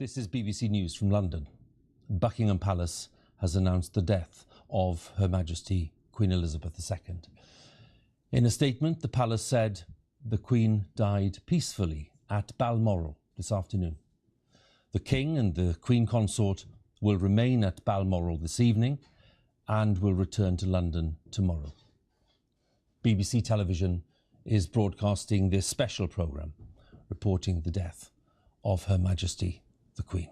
This is BBC News from London. Buckingham Palace has announced the death of Her Majesty Queen Elizabeth II. In a statement, the palace said the Queen died peacefully at Balmoral this afternoon. The King and the Queen Consort will remain at Balmoral this evening and will return to London tomorrow. BBC Television is broadcasting this special programme reporting the death of Her Majesty the Queen.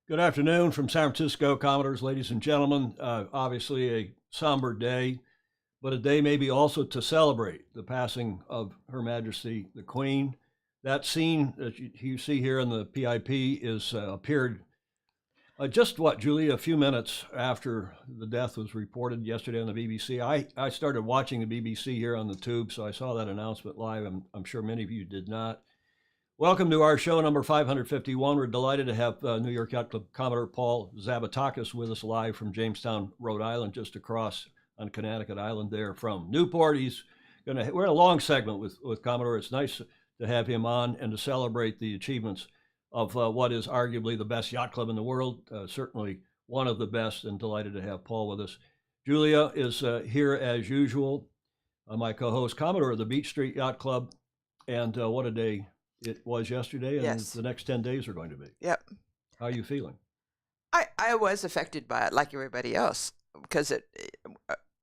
Good afternoon from San Francisco, Commodores, ladies and gentlemen. Obviously a somber day, but a day maybe also to celebrate the passing of Her Majesty the Queen. That scene that you see here in the PIP is appeared just Julie, a few minutes after the death was reported yesterday on the BBC. I started watching the BBC here on the tube, so I saw that announcement live. I'm sure many of you did not. Welcome to our show number 551. We're delighted to have New York Yacht Club Commodore Paul Zabetakis with us live from Jamestown, Rhode Island, just across on Connecticut Island there from Newport. We're in a long segment with Commodore. It's nice to have him on and to celebrate the achievements of what is arguably the best yacht club in the world, certainly one of the best, and delighted to have Paul with us. Julia is here as usual, my co-host, Commodore of the Beach Street Yacht Club, and what a day it was yesterday, and Yes. the next 10 days are going to be. Yep. How are you feeling? I was affected by it like everybody else because it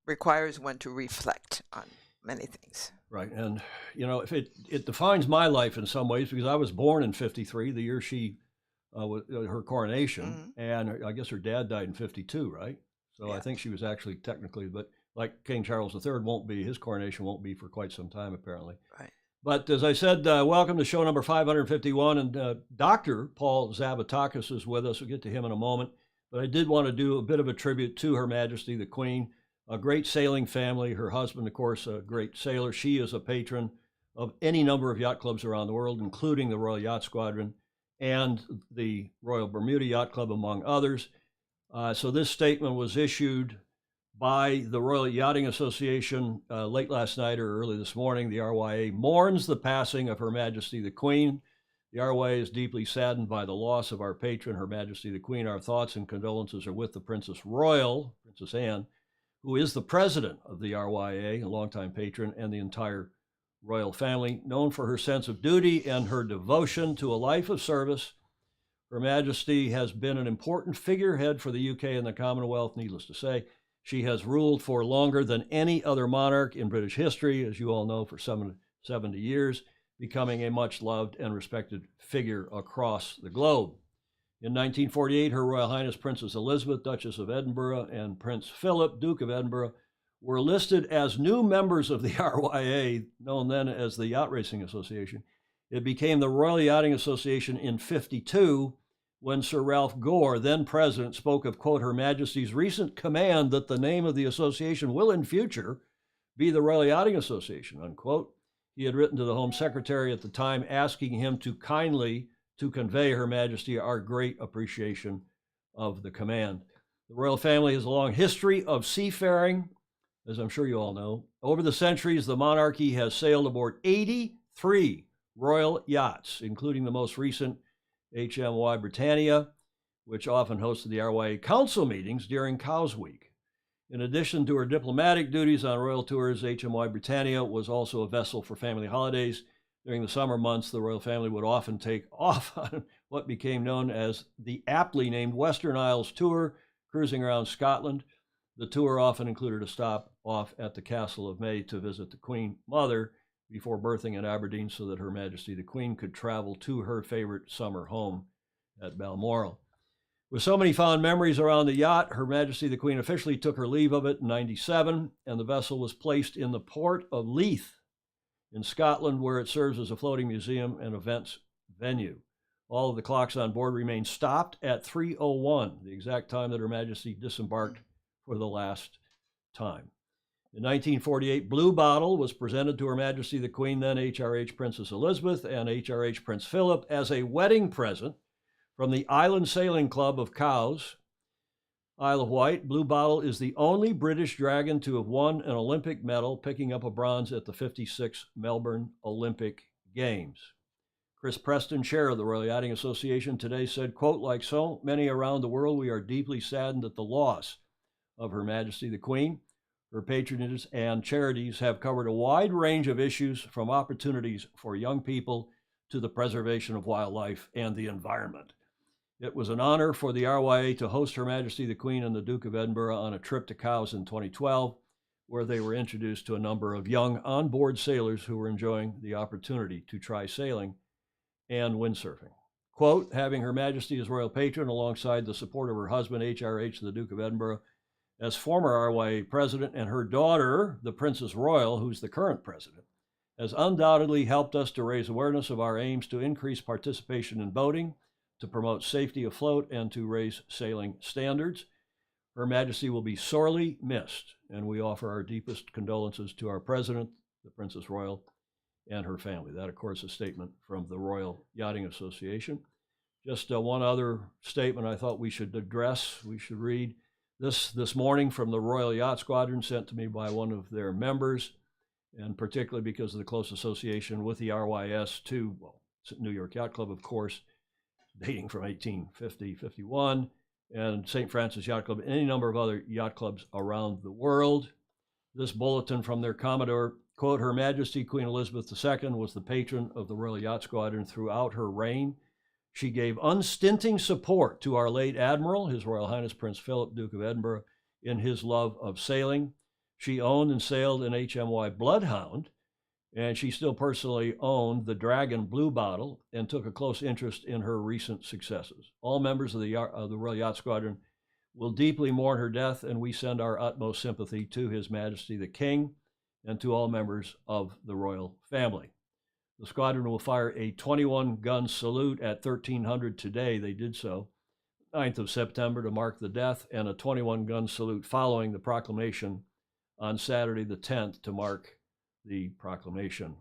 requires one to reflect on many things. Right. And, you know, if it defines my life in some ways because I was born in 53, the year she, her coronation, and I guess her dad died in 52, right? So I think she was actually technically, but like King Charles III his coronation won't be for quite some time, apparently. Right. But as I said, welcome to show number 551. And Dr. Paul Zabetakis is with us. We'll get to him in a moment. But I did want to do a bit of a tribute to Her Majesty the Queen, a great sailing family. Her husband, of course, a great sailor. She is a patron of any number of yacht clubs around the world, including the Royal Yacht Squadron and the Royal Bermuda Yacht Club, among others. So this statement was issued by the Royal Yachting Association late last night or early this morning. The RYA mourns the passing of Her Majesty the Queen. The RYA is deeply saddened by the loss of our patron, Her Majesty the Queen. Our thoughts and condolences are with the Princess Royal, Princess Anne, who is the president of the RYA, a longtime patron, and the entire royal family. Known for her sense of duty and her devotion to a life of service, Her Majesty has been an important figurehead for the UK and the Commonwealth, needless to say. She has ruled for longer than any other monarch in British history, as you all know, for 70 years, becoming a much loved and respected figure across the globe. In 1948, Her Royal Highness Princess Elizabeth, Duchess of Edinburgh, and Prince Philip, Duke of Edinburgh, were listed as new members of the RYA, known then as the Yacht Racing Association. It became the Royal Yachting Association in 1952, when Sir Ralph Gore, then president, spoke of, quote, Her Majesty's recent command that the name of the association will in future be the Royal Yachting Association, unquote. He had written to the Home Secretary at the time asking him to kindly to convey Her Majesty our great appreciation of the command. The royal family has a long history of seafaring, as I'm sure you all know. Over the centuries, the monarchy has sailed aboard 83 royal yachts, including the most recent NYYC Britannia, which often hosted the RYA council meetings during Cows Week. In addition to her diplomatic duties on royal tours, NYYC Britannia was also a vessel for family holidays. During the summer months, the royal family would often take off on what became known as the aptly named Western Isles Tour, cruising around Scotland. The tour often included a stop off at the Castle of May to visit the Queen Mother before berthing at Aberdeen so that Her Majesty the Queen could travel to her favorite summer home at Balmoral. With so many fond memories around the yacht, Her Majesty the Queen officially took her leave of it in 1997, and the vessel was placed in the port of Leith in Scotland, where it serves as a floating museum and events venue. All of the clocks on board remain stopped at 3:01, the exact time that Her Majesty disembarked for the last time. In 1948, Blue Bottle was presented to Her Majesty the Queen, then HRH Princess Elizabeth, and HRH Prince Philip as a wedding present from the Island Sailing Club of Cowes, Isle of Wight. Blue Bottle is the only British dragon to have won an Olympic medal, picking up a bronze at the 56 Melbourne Olympic Games. Chris Preston, chair of the Royal Yachting Association, today said, quote, like so many around the world, we are deeply saddened at the loss of Her Majesty the Queen. Her patronage and charities have covered a wide range of issues, from opportunities for young people to the preservation of wildlife and the environment. It was an honor for the RYA to host Her Majesty the Queen and the Duke of Edinburgh on a trip to Cowes in 2012, where they were introduced to a number of young onboard sailors who were enjoying the opportunity to try sailing and windsurfing. Quote, having Her Majesty as royal patron alongside the support of her husband, HRH, the Duke of Edinburgh, as former RYA president, and her daughter, the Princess Royal, who's the current president, has undoubtedly helped us to raise awareness of our aims to increase participation in boating, to promote safety afloat, and to raise sailing standards. Her Majesty will be sorely missed, and we offer our deepest condolences to our president, the Princess Royal, and her family. That, of course, is a statement from the Royal Yachting Association. Just one other statement I thought we should address, we should read. This morning from the Royal Yacht Squadron, sent to me by one of their members, and particularly because of the close association with the RYS to, well, New York Yacht Club, of course, dating from 1850, 51, and St. Francis Yacht Club, and any number of other yacht clubs around the world. This bulletin from their Commodore, quote, Her Majesty Queen Elizabeth II was the patron of the Royal Yacht Squadron throughout her reign. She gave unstinting support to our late Admiral, His Royal Highness Prince Philip, Duke of Edinburgh, in his love of sailing. She owned and sailed an HMY Bloodhound, and she still personally owned the Dragon Blue Bottle and took a close interest in her recent successes. All members of the Royal Yacht Squadron will deeply mourn her death, and we send our utmost sympathy to His Majesty the King and to all members of the royal family. The squadron will fire a 21-gun salute at 1300 today. They did so, 9th of September, to mark the death, and a 21-gun salute following the proclamation on Saturday the 10th to mark the proclamation.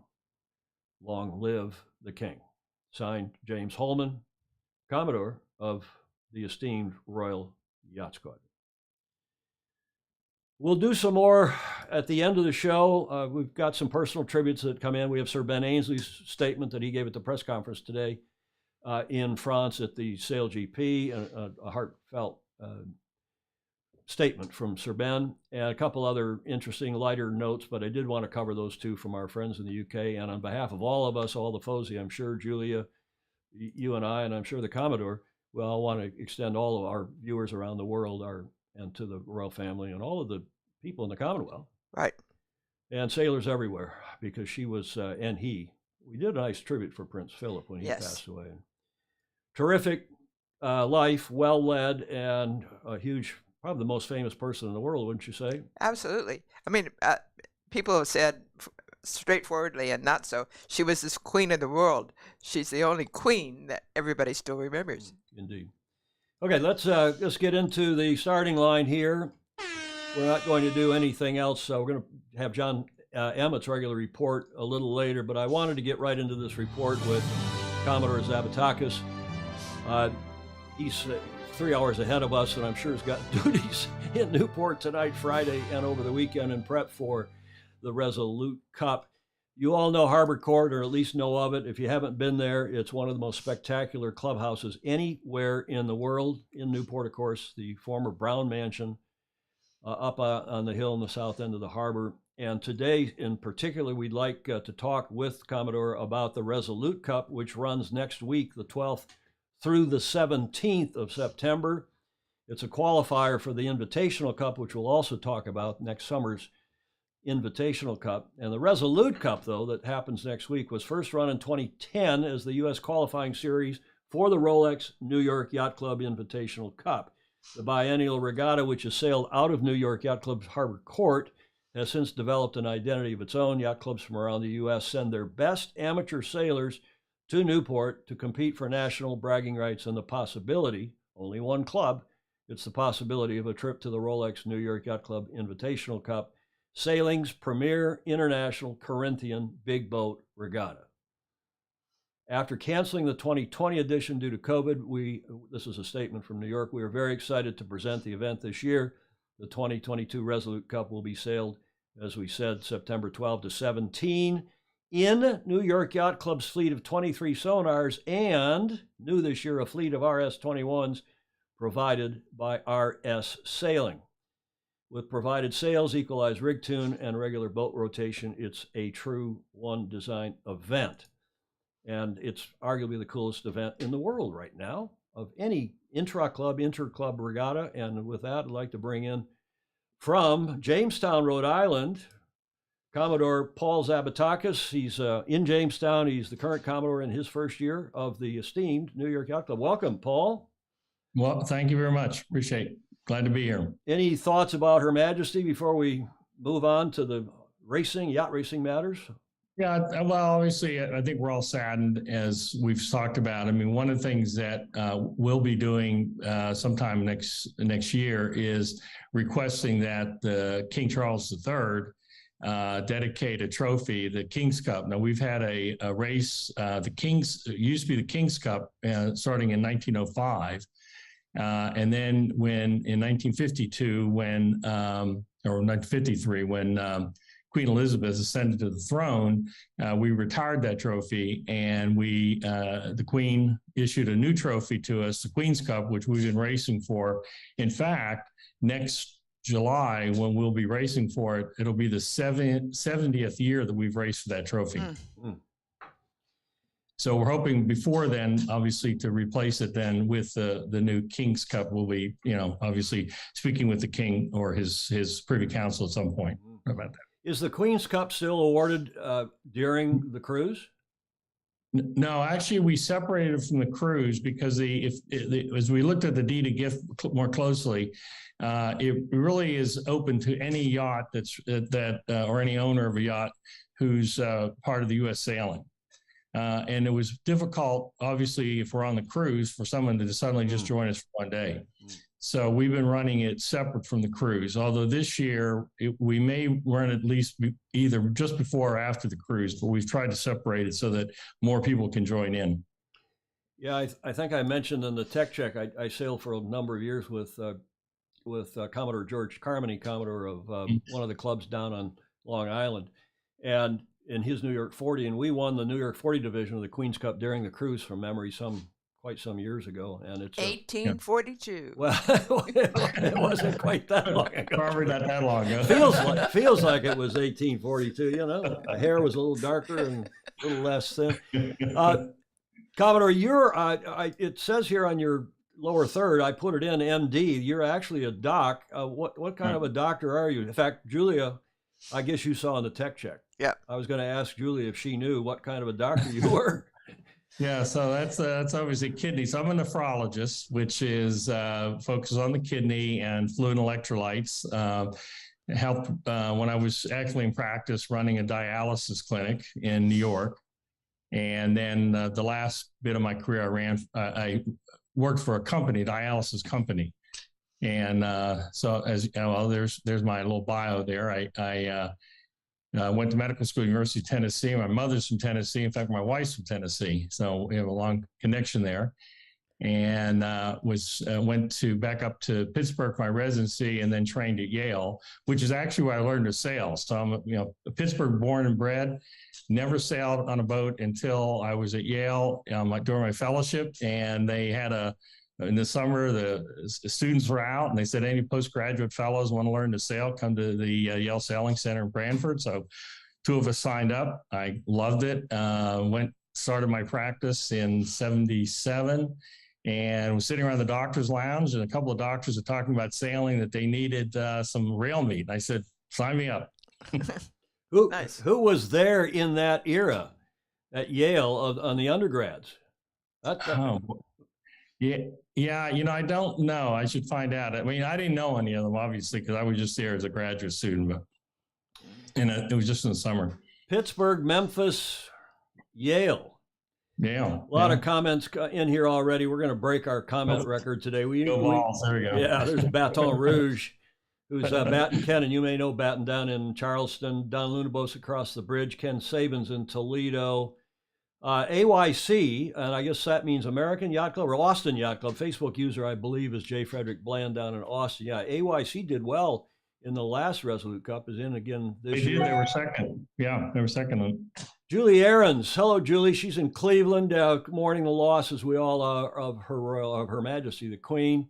Long live the King. Signed, James Holman, Commodore of the esteemed Royal Yacht Squadron. We'll do some more at the end of the show. We've got some personal tributes that come in. We have Sir Ben Ainsley's statement that he gave at the press conference today in France at the Sail GP, a heartfelt statement from Sir Ben, and a couple other interesting lighter notes, but I did want to cover those two from our friends in the UK. And on behalf of all of us, all the FOSI, I'm sure Julia, you and I, and I'm sure the Commodore, we all want to extend all of our viewers around the world and to the royal family and all of the people in the Commonwealth. Right. And sailors everywhere, because she was, and he, we did a nice tribute for Prince Philip when he passed away. Terrific life, well led, and a huge, probably the most famous person in the world, wouldn't you say? Absolutely. I mean, people have said straightforwardly and not so, she was this queen of the world. She's the only queen that everybody still remembers. Indeed. Okay, let's get into the starting line here. We're not going to do anything else, so we're going to have John Emmett's regular report a little later, but I wanted to get right into this report with Commodore Zabetakis. He's 3 hours ahead of us, and I'm sure he's got duties in Newport tonight, Friday, and over the weekend in prep for the Resolute Cup. You all know Harbor Court, or at least know of it. If you haven't been there, it's one of the most spectacular clubhouses anywhere in the world. In Newport, of course, the former Brown Mansion up on the hill in the south end of the harbor. And today, in particular, we'd like to talk with Commodore about the Resolute Cup, which runs next week, the 12th through the 17th of September. It's a qualifier for the Invitational Cup, which we'll also talk about, next summer's Invitational Cup. And the Resolute Cup, though, that happens next week, was first run in 2010 as the U.S. qualifying series for the Rolex New York Yacht Club Invitational Cup. The biennial regatta, which is sailed out of New York Yacht Club's Harbor Court, has since developed an identity of its own. Yacht clubs from around the U.S. send their best amateur sailors to Newport to compete for national bragging rights and the possibility, only one club, it's the possibility of a trip to the Rolex New York Yacht Club Invitational Cup, sailing's premier international Corinthian big boat regatta. After canceling the 2020 edition due to COVID, this is a statement from New York, we are very excited to present the event this year. The 2022 Resolute Cup will be sailed, as we said, September 12 to 17 in New York Yacht Club's fleet of 23 sonars, and new this year, a fleet of RS-21s provided by RS Sailing. With provided sails, equalized rig tune, and regular boat rotation, it's a true one design event. And it's arguably the coolest event in the world right now of any intra-club, inter-club regatta. And with that, I'd like to bring in from Jamestown, Rhode Island, Commodore Paul Zabetakis. He's in Jamestown. He's the current Commodore in his first year of the esteemed New York Yacht Club. Welcome, Paul. Well, thank you very much. Appreciate it. Glad to be here. Any thoughts about Her Majesty before we move on to the yacht racing matters? Yeah, well, obviously, I think we're all saddened, as we've talked about. I mean, one of the things that we'll be doing sometime next year is requesting that King Charles III dedicate a trophy, the King's Cup. Now, we've had a race, the King's, it used to be the King's Cup starting in 1905. And then in 1952, or 1953, when Queen Elizabeth ascended to the throne, we retired that trophy, and the Queen issued a new trophy to us, the Queen's Cup, which we've been racing for. In fact, next July, when we'll be racing for it, it'll be the 70th year that we've raced for that trophy. So we're hoping before then, obviously, to replace it then with the new King's Cup. We'll be, obviously speaking with the King or his Privy Council at some point about that. Is the Queen's Cup still awarded during the cruise? No, actually, we separated from the cruise because as we looked at the deed of gift more closely, it really is open to any yacht or any owner of a yacht who's part of the U.S. sailing. And it was difficult, obviously, if we're on the cruise, for someone to suddenly just join us for one day. So we've been running it separate from the cruise. Although this year we may run at least either just before or after the cruise, but we've tried to separate it so that more people can join in. Yeah, I think I mentioned in the tech check, I sailed for a number of years with Commodore George Carmody, Commodore of one of the clubs down on Long Island, and in his New York 40, and we won the New York 40 division of the Queen's Cup during the cruise from memory quite some years ago, and it's 1842. Well, it wasn't quite that long ago. Probably not that long ago. Feels like it was 1842. The hair was a little darker and a little less thin. Commodore, it says here on your lower third, I put it in MD. You're actually a doc. What kind of a doctor are you? In fact, Julia, I guess you saw in the tech check. Yeah. I was going to ask Julia if she knew what kind of a doctor you were. Yeah, so that's obviously kidney. So I'm a nephrologist, which is focuses on the kidney and fluid and electrolytes. Helped when I was actually in practice running a dialysis clinic in New York, and then the last bit of my career, I worked for a company, dialysis company, and so as well, there's my little bio there. I went to medical school, University of Tennessee. My mother's from Tennessee. In fact, my wife's from Tennessee. So we have a long connection there. And went back up to Pittsburgh for my residency, and then trained at Yale, which is actually where I learned to sail. So I'm Pittsburgh born and bred, never sailed on a boat until I was at Yale during my fellowship. And they had in the summer, the students were out, and they said, any postgraduate fellows want to learn to sail, come to the Yale Sailing Center in Branford. So 2 of us signed up. I loved it. Started my practice in 1977, and was sitting around the doctor's lounge, and a couple of doctors were talking about sailing, that they needed some rail meat. And I said, sign me up. Nice. Who was there in that era at Yale on the undergrads? Yeah, I don't know. I should find out. I mean, I didn't know any of them, obviously, because I was just there as a graduate student, but it was just in the summer. Pittsburgh, Memphis, Yale. Yeah. A lot of comments in here already. We're going to break our comment record today. There we go. Yeah, there's Baton Rouge, who's Batten Ken, and you may know Batten down in Charleston. Don Lunabos across the bridge. Ken Sabins in Toledo. AYC, and I guess that means American Yacht Club or Austin Yacht Club. Facebook user, I believe, is J. Frederick Bland down in Austin. Yeah, AYC did well in the last Resolute Cup, is in again this year. They were second. Yeah, they were second. Julie Ahrens. Hello, Julie. She's in Cleveland, mourning the loss, as we all are, of Her Majesty, the Queen.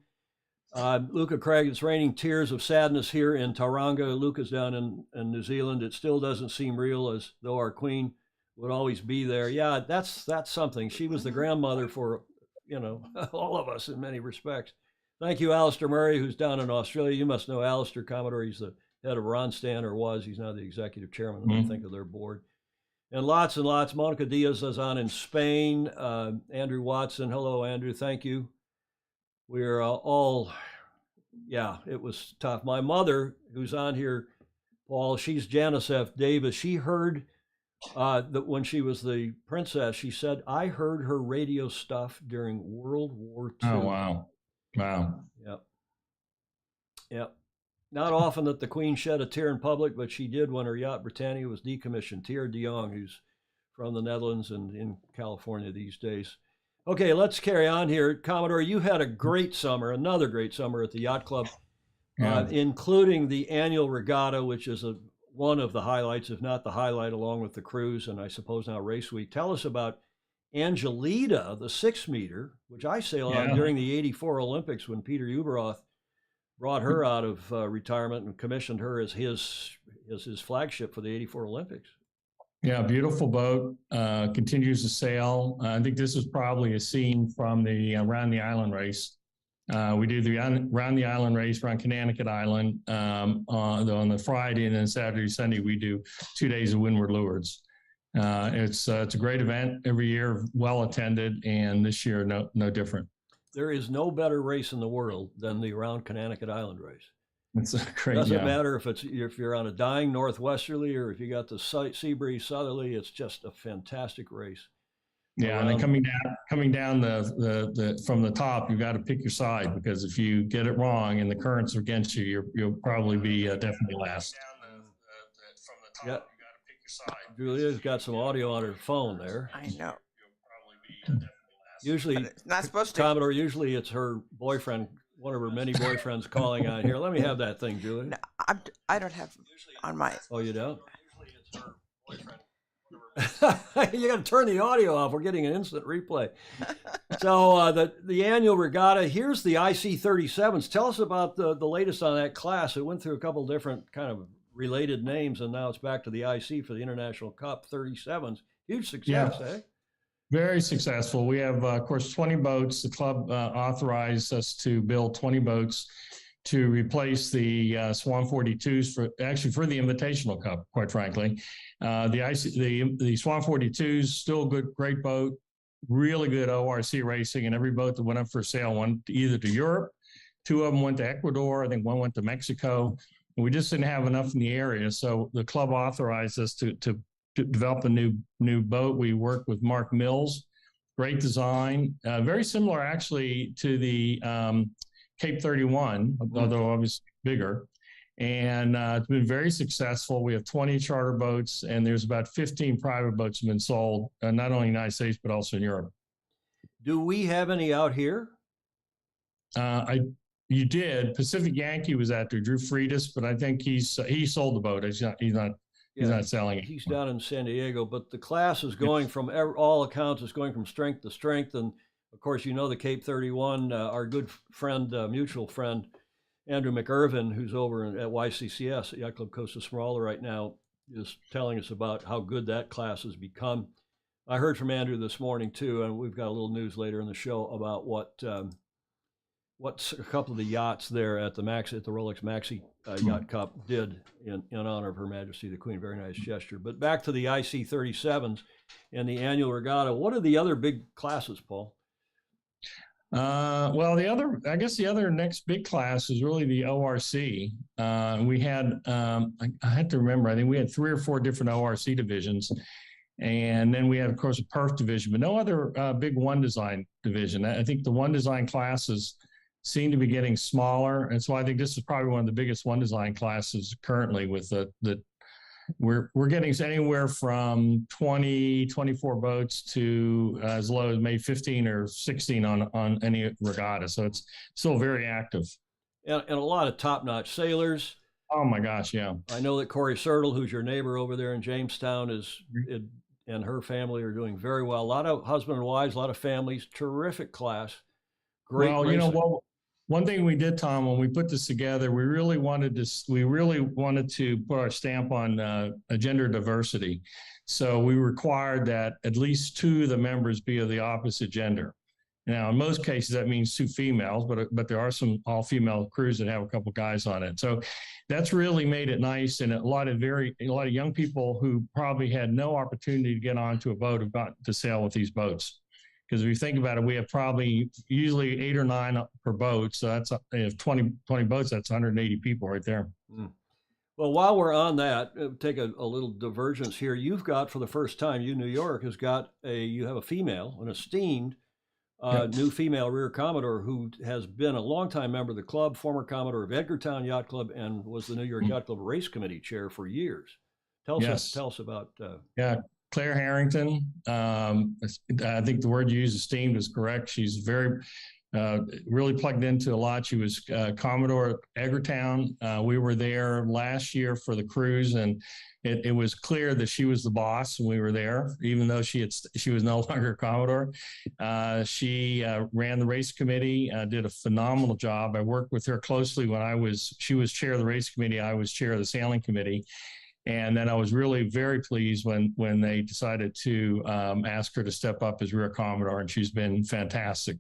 Luca Craig, it's raining tears of sadness here in Tauranga. Luca's down in New Zealand. It still doesn't seem real, as though our Queen would always be there. Yeah, that's something. She was the grandmother for, all of us in many respects. Thank you, Alistair Murray, who's down in Australia. You must know Alistair, Commodore. He's the head of Ronstan, or was. He's now the executive chairman, I think, of their board. And lots. Monica Diaz is on in Spain. Andrew Watson. Hello, Andrew. Thank you. We're it was tough. My mother, who's on here, Paul, she's Janice F. Davis. She heard that when she was the princess, she said, I heard her radio stuff during World War II. Oh, wow. Yep. not often that the Queen shed a tear in public, but she did when her yacht Britannia was decommissioned. Tear de Jong, who's from the Netherlands and in California these days. Okay, let's carry on here. Commodore, you had a great summer, another great summer at the Yacht Club, including the annual regatta, which is one of the highlights, if not the highlight, along with the cruise and I suppose now Race Week. Tell us about Angelita, the 6-meter, which I sailed on during the '84 Olympics when Peter Uberoth brought her out of retirement and commissioned her as his flagship for the '84 Olympics. Yeah, beautiful boat, continues to sail. I think this is probably a scene from the Round the Island race. We do the Round the Island race around Connecticut Island on the Friday, and then Saturday, Sunday, we do 2 days of Windward Lewards. It's a great event every year, well attended, and this year no different. There is no better race in the world than the Around Connecticut Island race. It's a great. Doesn't matter if you're on a dying northwesterly or if you got the sea breeze southerly. It's just a fantastic race. Yeah, and then coming down the from the top, you got to pick your side, because if you get it wrong and the currents are against you, you'll probably be definitely last. From the top, you got to pick your side. Julia's got some audio on her phone there. I know. Usually, it's not supposed to. Commodore, usually it's her boyfriend, one of her many boyfriends, calling on here. Let me have that thing, Julia. No, I don't have on my. Oh, you don't? Usually it's her boyfriend. You got to turn the audio off. We're getting an instant replay. So the annual regatta. Here's the IC-37s. Tell us about the latest on that class. It went through a couple different kind of related names, and now it's back to the IC for the International Cup 37s. Huge success, eh? Very successful. We have, of course, 20 boats. The club authorized us to build 20 boats to replace the Swan 42s for the Invitational Cup, quite frankly. The Swan 42s, still a great boat, really good ORC racing, and every boat that went up for sale went either to Europe, 2 of them went to Ecuador, I think 1 went to Mexico. And we just didn't have enough in the area, so the club authorized us to develop a new boat. We worked with Mark Mills, great design, very similar actually to the Cape 31, although obviously bigger. And it's been very successful. We have 20 charter boats, and there's about 15 private boats have been sold, not only in the United States, but also in Europe. Do we have any out here? You did. Pacific Yankee was out there, Drew Freitas, but I think he sold the boat. He's not selling it. He's down in San Diego, but the class is going from all accounts, is going from strength to strength. And of course, you know, the Cape 31, our good friend, mutual friend, Andrew McIrvin, who's over at YCCS at Yacht Club Costa Smeralda right now, is telling us about how good that class has become. I heard from Andrew this morning too, and we've got a little news later in the show about what a couple of the yachts there at the Rolex Maxi Yacht Cup did in honor of Her Majesty the Queen. Very nice gesture. But back to the IC-37s and the annual regatta. What are the other big classes, Paul? Well, the other next big class is really the ORC. We had, I had to remember, I think we had 3 or 4 different ORC divisions. And then we had, of course, a perf division, but no other big one design division. I think the one design classes seem to be getting smaller. And so I think this is probably one of the biggest one design classes currently, with we're getting anywhere from 20, 24 boats to as low as maybe 15 or 16 on any regatta. So it's still very active. And a lot of top-notch sailors. Oh my gosh, yeah. I know that Corey Sertle, who's your neighbor over there in Jamestown, and her family are doing very well. A lot of husband and wives, a lot of families, terrific class. Great racing. You know, one thing we did, Tom, when we put this together, we really wanted to put our stamp on gender diversity. So we required that at least 2 of the members be of the opposite gender. Now, in most cases, that means 2 females, but there are some all-female crews that have a couple guys on it. So that's really made it nice, and a lot of young people who probably had no opportunity to get onto a boat have gotten to sail with these boats. Because if you think about it, we have probably usually 8 or 9 per boat. So that's 20 boats, that's 180 people right there. Mm. Well, while we're on that, take a little divergence here. You've got, for the first time, New York has got you have a female, an esteemed new female Rear Commodore who has been a longtime member of the club, former Commodore of Edgartown Yacht Club, and was the New York Yacht Club Race Committee chair for years. Tell us about. Yeah, Claire Harrington. I think the word you used, esteemed, is correct. She's very really plugged into a lot. She was Commodore at Edgartown. We were there last year for the cruise, and it was clear that she was the boss when we were there, even though she was no longer Commodore. She ran the race committee, did a phenomenal job. I worked with her closely when she was chair of the race committee, I was chair of the sailing committee. And then I was really very pleased when they decided to ask her to step up as Rear Commodore, and she's been fantastic.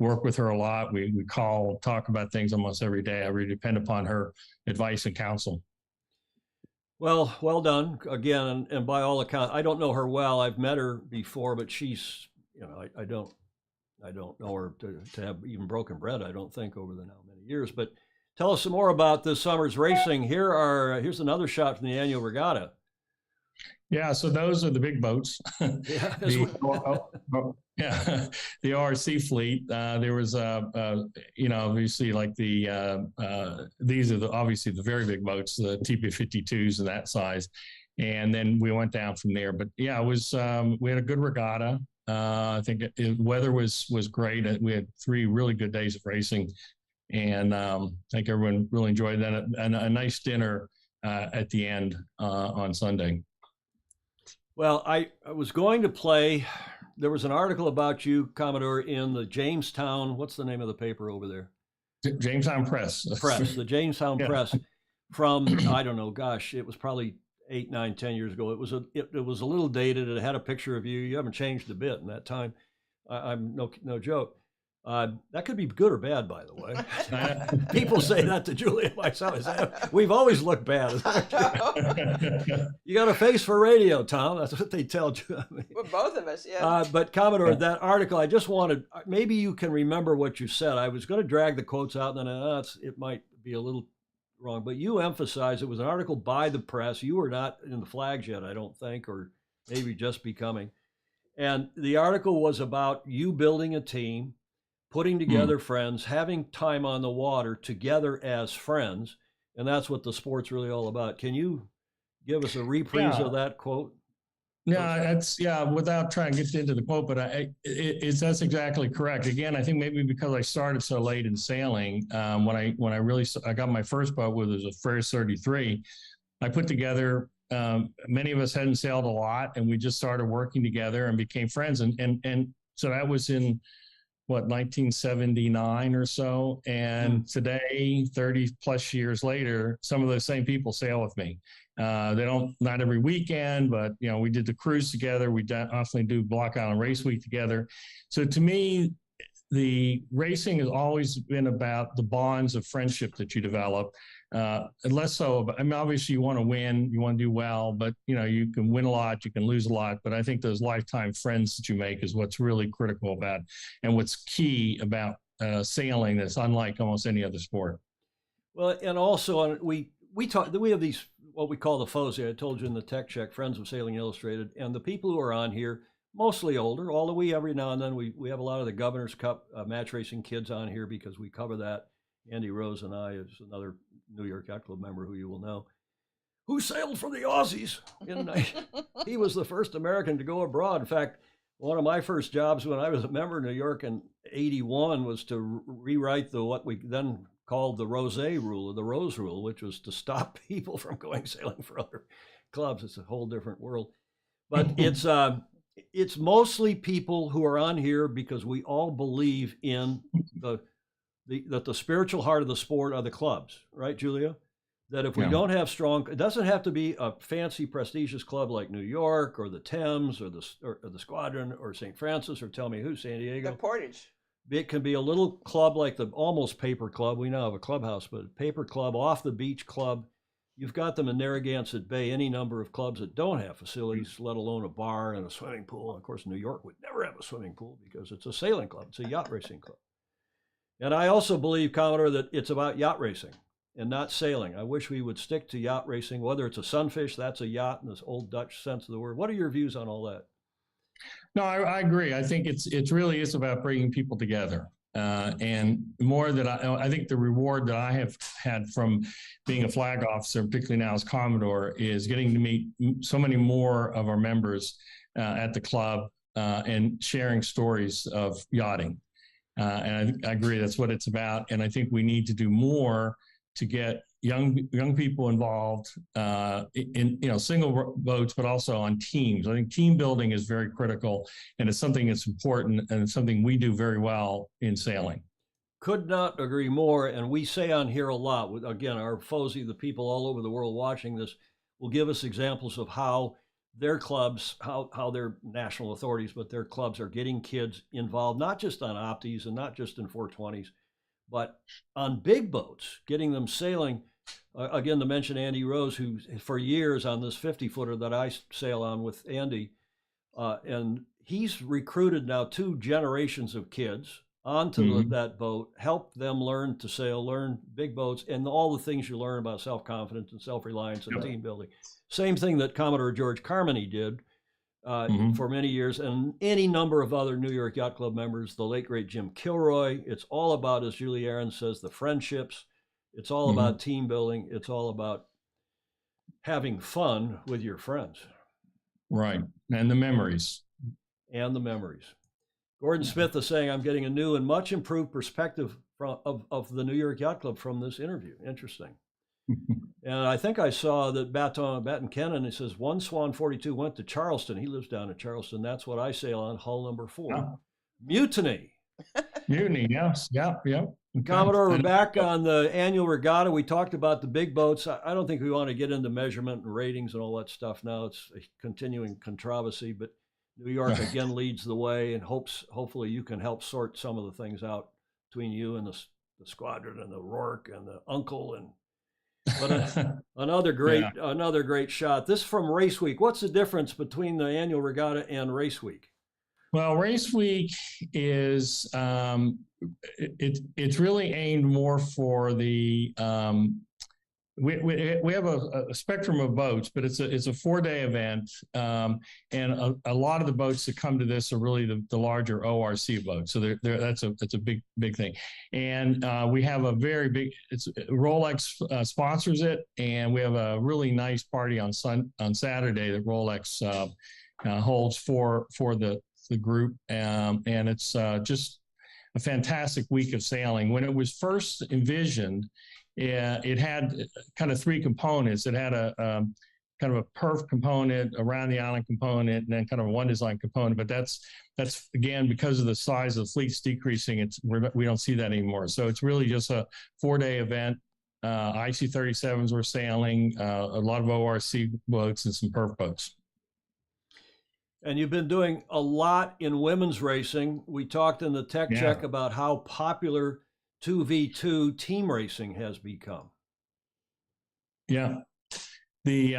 Work with her a lot. We talk about things almost every day. I really depend upon her advice and counsel. Well done again. And by all accounts, I don't know her well. I've met her before, but she's, I don't know her to have even broken bread, I don't think, over the now many years. But tell us some more about this summer's racing. Here's another shot from the annual regatta. Yeah, so those are the big boats. Yeah, the ORC fleet. There was, obviously like these are obviously the very big boats, the TP52s and that size. And then we went down from there. But yeah, it was, we had a good regatta. I think weather was great. We had 3 really good days of racing. And I think everyone really enjoyed that, and a nice dinner at the end on Sunday. Well, I was going to play, there was an article about you, Commodore, in the Jamestown, what's the name of the paper over there? Jamestown Press. The Jamestown Press from, I don't know, gosh, it was probably 8, 9, 10 years ago. It was a little dated. It had a picture of you. You haven't changed a bit in that time. I'm no joke. That could be good or bad, by the way. People say that to Julia and myself. We've always looked bad. You got a face for radio, Tom. That's what they tell you. Well, both of us, yeah. But Commodore, that article, I just wanted, maybe you can remember what you said. I was going to drag the quotes out, and then it might be a little wrong. But you emphasized it was an article by the press. You were not in the flags yet, I don't think, or maybe just becoming. And the article was about you building a team, putting together friends, having time on the water together as friends. And that's what the sport's really all about. Can you give us a reprise of that quote? Without trying to get into the quote, but that's exactly correct. Again, I think maybe because I started so late in sailing, when I got my first boat, which was a Ferris 33, I put together, many of us hadn't sailed a lot, and we just started working together and became friends. And so that was in, 1979 or so. And today, 30 plus years later, some of those same people sail with me. Not every weekend, but we did the cruise together. We often do Block Island Race Week together. So to me, the racing has always been about the bonds of friendship that you develop. Less so, obviously you want to win, you want to do well, but you can win a lot, you can lose a lot. But I think those lifetime friends that you make is what's really critical about, and what's key about sailing that's unlike almost any other sport. Well, and also we have these, what we call the FOSI. I told you in the tech check, Friends of Sailing Illustrated, and the people who are on here, mostly older, although every now and then we have a lot of the Governor's Cup match racing kids on here because we cover that. Andy Rose and I is another New York Yacht Club member who you will know, who sailed for the Aussies. He was the first American to go abroad. In fact, one of my first jobs when I was a member of New York in '81 was to rewrite what we then called the Rose Rule, or the Rose Rule, which was to stop people from going sailing for other clubs. It's a whole different world. But it's mostly people who are on here because we all believe in that the spiritual heart of the sport are the clubs, right, Julia? That if we don't have strong, it doesn't have to be a fancy, prestigious club like New York or the Thames or the Squadron or St. Francis or tell me who, San Diego. The Portage. It can be a little club like the almost paper club. We now have a clubhouse, but a paper club, off the beach club. You've got them in Narragansett Bay, any number of clubs that don't have facilities, let alone a bar and a swimming pool. Of course, New York would never have a swimming pool because it's a sailing club. It's a yacht racing club. And I also believe, Commodore, that it's about yacht racing and not sailing. I wish we would stick to yacht racing, whether it's a sunfish, that's a yacht in this old Dutch sense of the word. What are your views on all that? No, I agree. I think it really is about bringing people together. And more that I think the reward that I have had from being a flag officer, particularly now as Commodore, is getting to meet so many more of our members at the club and sharing stories of yachting. And I agree that's what it's about. And I think we need to do more to get young people involved in single boats, but also on teams. I think team building is very critical, and it's something that's important, and it's something we do very well in sailing. Could not agree more. And we say on here a lot, again, our FOSI, the people all over the world watching this, will give us examples of how their clubs, how their national authorities, but their clubs are getting kids involved, not just on opties and not just in 420s, but on big boats, getting them sailing. Again, to mention Andy Rose, who for years on this 50-footer that I sail on with Andy, and he's recruited now 2 generations of kids onto that boat, help them learn to sail, learn big boats, and all the things you learn about self-confidence and self-reliance and team building. Same thing that Commodore George Carmody did for many years, and any number of other New York Yacht Club members, the late, great Jim Kilroy. It's all about, as Julie Aaron says, the friendships. It's all about team building. It's all about having fun with your friends. Right. And the memories. And the memories. Gordon Smith is saying, I'm getting a new and much improved perspective of the New York Yacht Club from this interview. Interesting. And I think I saw that Batten Kennan, it says, one Swan 42 went to Charleston. He lives down in Charleston. That's what I sail on, hull number 4. Oh. Mutiny. Mutiny, yes. Yep. Okay. Commodore, we're back on the annual regatta. We talked about the big boats. I don't think we want to get into measurement and ratings and all that stuff now. It's a continuing controversy, but New York again leads the way, and hopefully you can help sort some of the things out between you and the squadron and the Rourke and the Uncle and another great shot. This from Race Week. What's the difference between the annual regatta and Race Week? Well, Race Week is it's really aimed more for the we have a spectrum of boats, but it's a 4-day event, and a lot of the boats that come to this are really the larger ORC boats. So that's a big thing, and we have a very big. Rolex sponsors it, and we have a really nice party on Saturday that Rolex holds for the group, and it's just a fantastic week of sailing. When it was first envisioned, it had kind of 3 components. It had a kind of a perf component, around the island component, and then kind of a one design component. But that's again, because of the size of the fleets decreasing, we don't see that anymore. So it's really just a 4-day event. IC-37s were sailing, a lot of ORC boats, and some perf boats. And you've been doing a lot in women's racing. We talked in the tech check about how popular 2v2 team racing has become. Yeah. This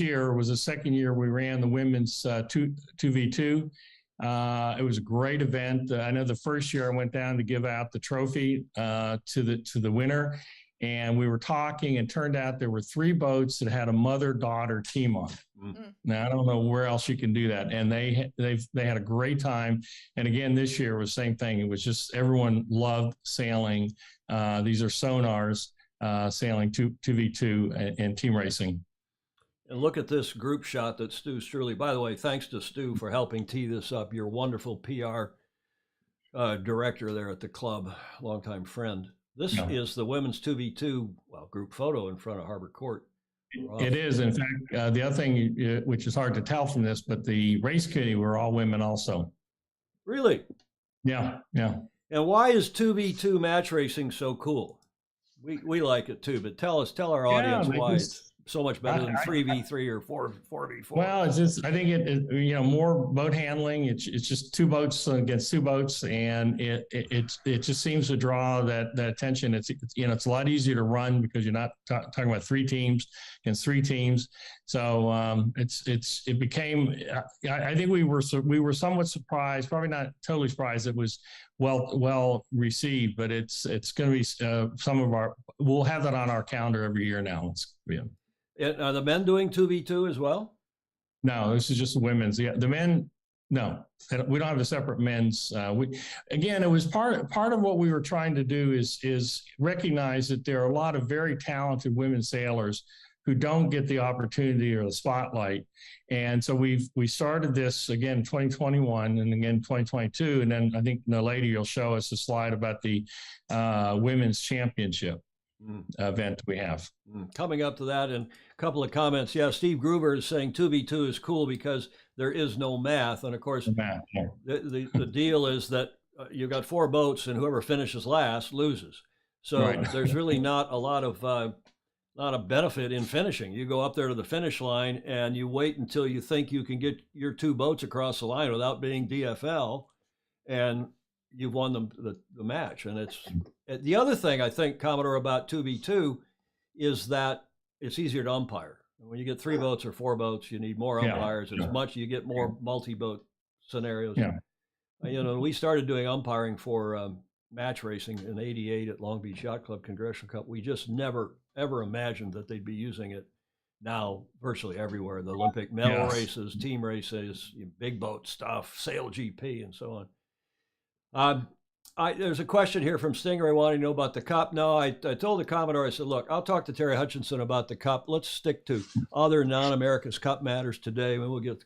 year was the second year we ran the women's 2v2. It was a great event. I know the first year I went down to give out the trophy to the winner, and we were talking, and turned out there were 3 boats that had a mother-daughter team on it. Now, I don't know where else you can do that. And they had a great time. And again, this year was the same thing. It was just, everyone loved sailing. These are sonars, sailing 2v2 and team racing. And look at this group shot that Stu Struley, by the way, thanks to Stu for helping tee this up, your wonderful PR director there at the club, longtime friend. This is the women's 2v2, group photo in front of Harbor Court. It is. In fact, the other thing, which is hard to tell from this, but the race committee were all women also. Really? Yeah. And why is 2v2 match racing so cool? We like it too, but tell our audience why it's so much better than 3v3 or 4v4. Well, it's just, I think it more boat handling. It's just 2 boats against 2 boats, and it just seems to draw that attention. It's a lot easier to run because you're not talking about 3 teams against 3 teams. So it became. I think we were somewhat surprised, probably not totally surprised. It was well received, but it's going to be we'll have that on our calendar every year now. Are the men doing 2v2 as well? No, this is just the women's. Yeah, the men, no, we don't have a separate men's. Again, it was part of what we were trying to do is recognize that there are a lot of very talented women sailors who don't get the opportunity or the spotlight. And so we started this again in 2021 and again 2022. And then I think the lady will show us a slide about the women's championship event we have. Coming up to that, and a couple of comments. Yeah, Steve Gruber is saying 2v2 is cool because there is no math. And of course, the deal is that you've got 4 boats and whoever finishes last loses. So there's really not a lot of benefit in finishing. You go up there to the finish line and you wait until you think you can get your 2 boats across the line without being DFL, and you've won the match. And it's the other thing I think, Commodore, about 2v2 is that it's easier to umpire. When you get 3 boats or 4 boats, you need more umpires. It's much, you get more multi-boat scenarios. You know, we started doing umpiring for match racing in '88 at Long Beach Yacht Club Congressional Cup. We just never ever imagined that they'd be using it now virtually everywhere. The Olympic medal races, team races, big boat stuff, Sail GP, and so on. There's a question here from Stingray wanting to know about the Cup. No, I told the Commodore, I said, look, I'll talk to Terry Hutchinson about the Cup. Let's stick to other non-America's Cup matters today, and we'll get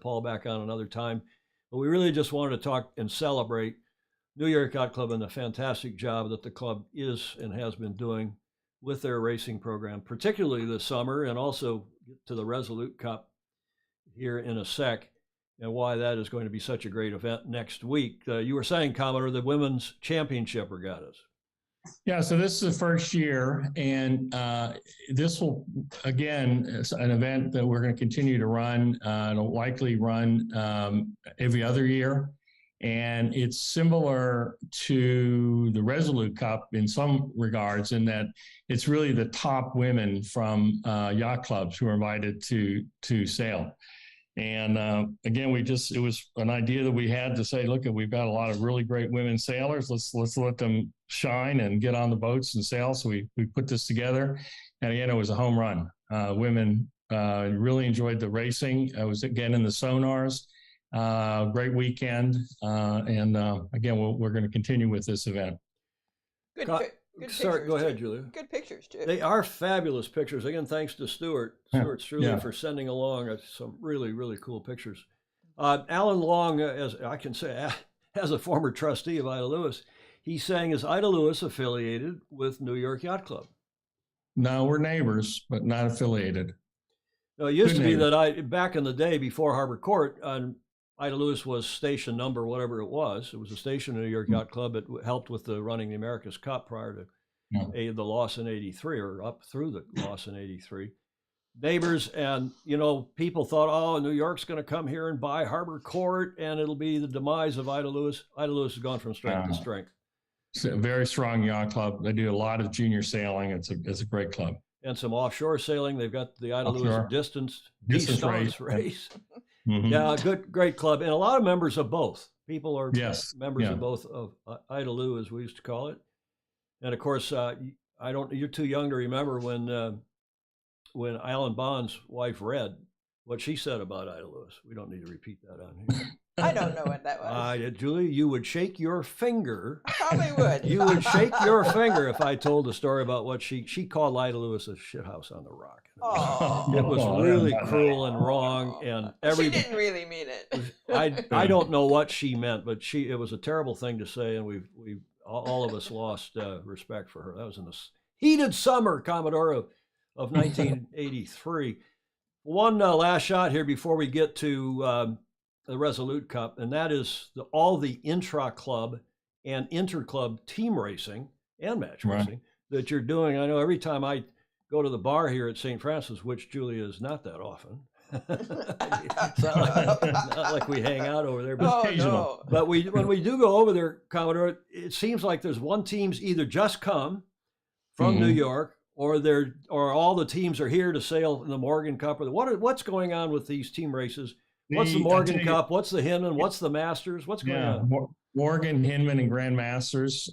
Paul back on another time. But we really just wanted to talk and celebrate New York Yacht Club and the fantastic job that the club is and has been doing with their racing program, particularly this summer, and also get to the Resolute Cup here in a sec, and why that is going to be such a great event next week. You were saying, Commodore, the women's championship regattas. Yeah, so this is the first year, and this will, again, an event that we're going to continue to run. It'll likely run every other year. And it's similar to the Resolute Cup in some regards, in that it's really the top women from yacht clubs who are invited to sail. And again, it was an idea that we had to say, look, we've got a lot of really great women sailors. Let's let them shine and get on the boats and sail. So we put this together, and again, it was a home run. Women really enjoyed the racing. I was again in the sonars. Great weekend, and again, we're going to continue with this event. Good Sorry, go ahead, Julia. Good pictures, too. They are fabulous pictures. Again, thanks to Stuart Struley for sending along some really, really cool pictures. Alan Long, as I can say, as a former trustee of Ida Lewis, he's saying, is Ida Lewis affiliated with New York Yacht Club? No, we're neighbors, but not affiliated. No, it used to be that back in the day before Harbor Court, Ida Lewis was station number, whatever it was. It was a station in New York Yacht Club. It helped with the running the America's Cup prior to the loss in '83, or up through the loss in '83. Neighbors, and people thought, oh, New York's going to come here and buy Harbor Court, and it'll be the demise of Ida Lewis. Ida Lewis has gone from strength to strength. It's a very strong yacht club. They do a lot of junior sailing. It's a great club. And some offshore sailing. They've got the Ida Lewis distance race. Mm-hmm. Yeah, great club, and a lot of members of both. People are members of both of Ida Lou, as we used to call it. And of course, you're too young to remember when Alan Bond's wife read what she said about Ida Lewis. We don't need to repeat that on here. I don't know what that was. Julie, you would shake your finger. I probably would. You would shake your finger if I told a story about what she called Ida Lewis a shithouse on the rock. Oh. It was really cruel and wrong, and she didn't really mean it. I don't know what she meant, but it was a terrible thing to say, and we all of us lost respect for her. That was in the heated summer, Commodore, of 1983. One last shot here before we get to the Resolute Cup, and that is all the intra-club and inter-club team racing and match racing that you're doing. I know every time I go to the bar here at St. Francis, which Julia is not that often. It's not like we hang out over there, but occasional. No. But when we do go over there, Commodore, it seems like there's one team's either just come from New York, or all the teams are here to sail in the Morgan Cup. Or what's going on with these team races? What's the Morgan Cup? What's the Hinman? What's the Masters? What's going on? Morgan, Hinman, and Grand Masters.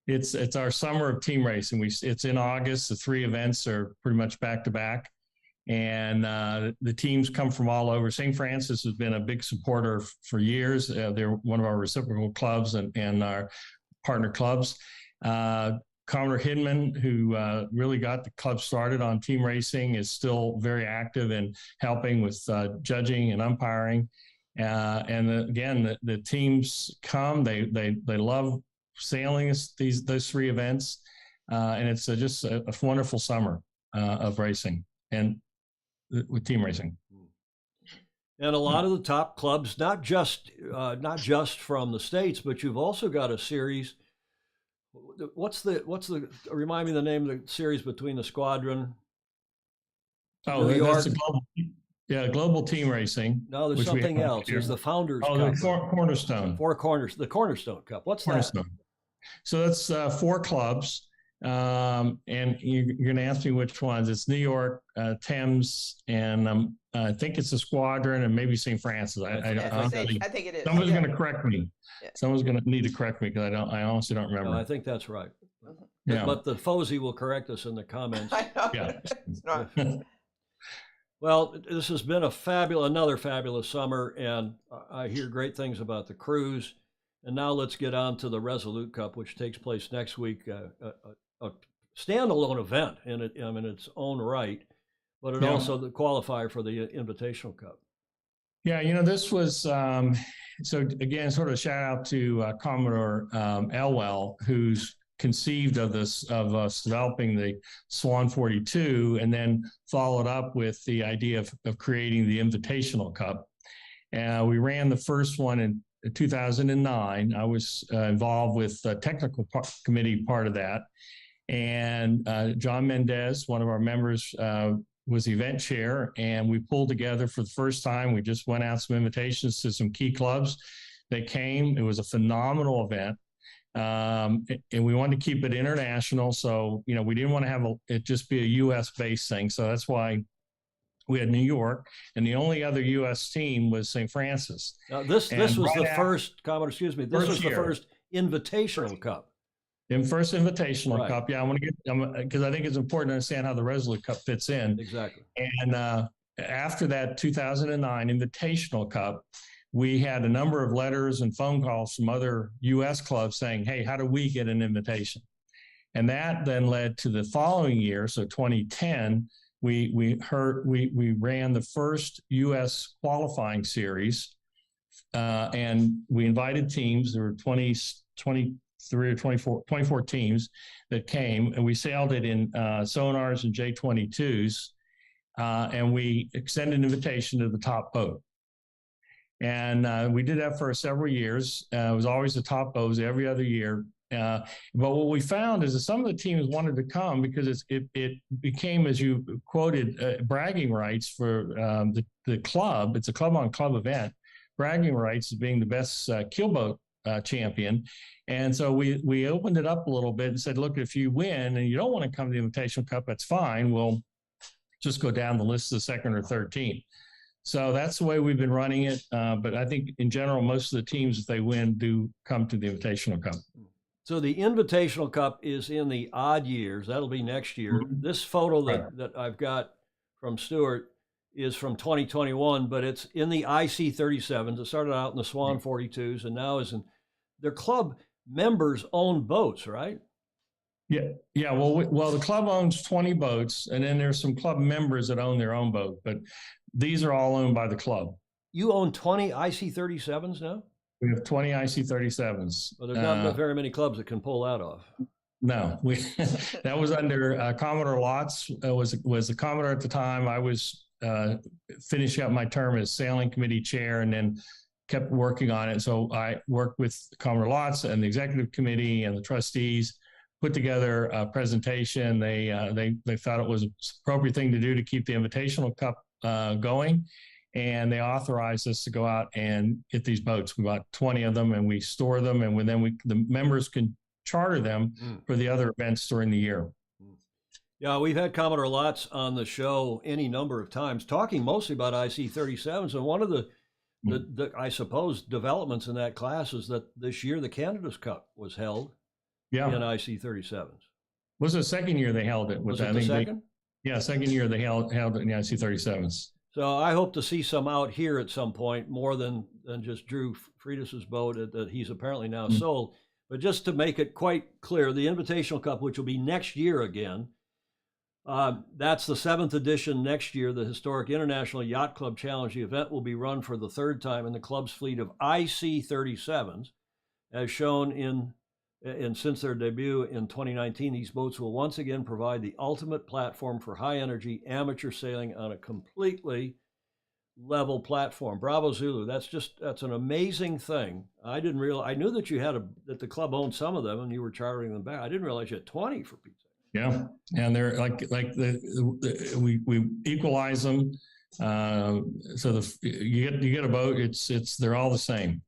It's our summer of team racing. It's in August. The 3 events are pretty much back to back, And the teams come from all over. St. Francis has been a big supporter for years. They're one of our reciprocal clubs and our partner clubs. Commodore Hidman, who really got the club started on team racing, is still very active in helping with judging and umpiring. Again, the teams come. They love sailing those three events, and it's just a wonderful summer of racing and with team racing. And a lot of the top clubs, not just from the States, but you've also got a series. What's the remind me the name of the series between the squadron? Oh, that's global team racing. No, there's something else. There's the Founders Cup. The Cornerstone. The Cornerstone Cup. What's Cornerstone. That? So that's 4 clubs. And you're going to ask me which ones. It's New York, Thames, and I think it's the Squadron and maybe St. Francis. I think it is. Someone's going to correct me. Yeah. Someone's going to need to correct me because I honestly don't remember. No, I think that's right. Yeah. But the Fozy will correct us in the comments. I know. Yeah. It's not. Well, this has been another fabulous summer, and I hear great things about the cruise. And now let's get on to the Resolute Cup, which takes place next week. A standalone event in its own right, but it also the qualifier for the Invitational Cup. Yeah, this was so again, sort of a shout out to Commodore Elwell, who's conceived of us developing the Swan 42, and then followed up with the idea of creating the Invitational Cup. We ran the first one in 2009. I was involved with the technical committee part of that. And John Mendez, one of our members, was the event chair, and we pulled together for the first time. We just went out some invitations to some key clubs. They came. It was a phenomenal event, and we wanted to keep it international. So, we didn't want to have it just be a U.S.-based thing. So that's why we had New York, and the only other U.S. team was St. Francis. Now, this was the first, Commodore, excuse me, this was the first Invitational Cup. First Invitational Cup. Yeah, I want to get, because I think it's important to understand how the Resolute Cup fits in. Exactly. And after that 2009 Invitational Cup, we had a number of letters and phone calls from other U.S. clubs saying, hey, how do we get an invitation? And that then led to the following year, so 2010, we ran the first U.S. qualifying series, and we invited teams. There were 23 or 24 teams that came, and we sailed it in sonars and J22s, and we extended an invitation to the top boat. And we did that for several years. It was always the top boats every other year. But what we found is that some of the teams wanted to come because it became, as you quoted, bragging rights for the club. It's a club-on-club event. Bragging rights as being the best keelboat champion. And so we opened it up a little bit and said, look, if you win and you don't want to come to the Invitational Cup, that's fine. We'll just go down the list of the second or third team. So that's the way we've been running it. But I think in general, most of the teams, if they win, do come to the Invitational Cup. So the Invitational Cup is in the odd years. That'll be next year. Mm-hmm. This photo that I've got from Stuart is from 2021, but it's in the IC 37s. It started out in the Swan 42s and now is in their club members own boats, right? Yeah. Well, the club owns 20 boats, and then there's some club members that own their own boat, but these are all owned by the club. You own 20 IC 37s now? We have 20 IC 37s. Well, there's not very many clubs that can pull that off. No, that was under Commodore Lotz. Was the Commodore at the time. I was finishing up my term as sailing committee chair, and then kept working on it. So I worked with Commodore Lotz and the executive committee and the trustees, put together a presentation. They thought it was an appropriate thing to do to keep the Invitational Cup going. And they authorized us to go out and get these boats. We bought 20 of them, and we store them, and the members can charter them for the other events during the year. Yeah, we've had Commodore Lotz on the show any number of times, talking mostly about IC 37s. And one of the I suppose developments in that class is that this year the Canada's Cup was held in IC 37s. Was the second year they held it? Was it the second? Yeah, second year they held in the IC-37s. So I hope to see some out here at some point, more than just Drew Freitas's boat that he's apparently now sold. But just to make it quite clear, the Invitational Cup, which will be next year again, that's the 7th edition next year. The Historic International Yacht Club Challenge. The event will be run for the 3rd time in the club's fleet of IC-37s, as shown in since their debut in 2019. These boats will once again provide the ultimate platform for high-energy amateur sailing on a completely level platform. Bravo Zulu. That's an amazing thing. I didn't realize. I knew that that the club owned some of them and you were chartering them back. I didn't realize you had 20 for Pete's sake. Yeah, and they're we equalize them. So you get a boat. They're all the same.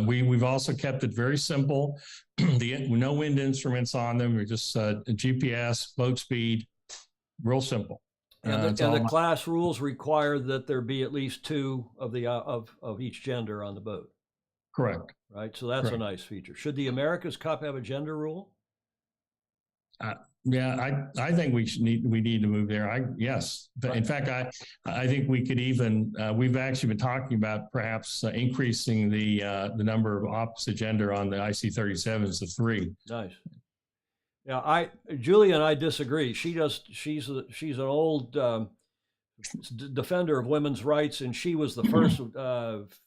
We've also kept it very simple. No wind instruments on them. We're just GPS, boat speed, real simple. And the class rules require that there be at least 2 of each gender on the boat. Correct. Right. So that's a nice feature. Should the America's Cup have a gender rule? Yeah, I think we need to move there. Yes, but in fact, I think we could even we've actually been talking about perhaps increasing the number of opposite gender on the IC-37s to 3. Nice. Yeah, Julia and I disagree. She's an old defender of women's rights, and she was the first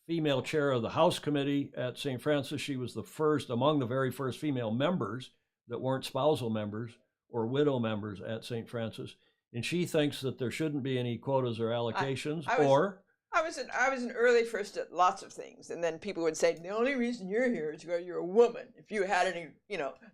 female chair of the House Committee at St. Francis. She was the first, among the very first female members that weren't spousal members or widow members at St. Francis, and she thinks that there shouldn't be any quotas or allocations. I was an early first at lots of things, and then people would say the only reason you're here is because you're a woman. If you had any,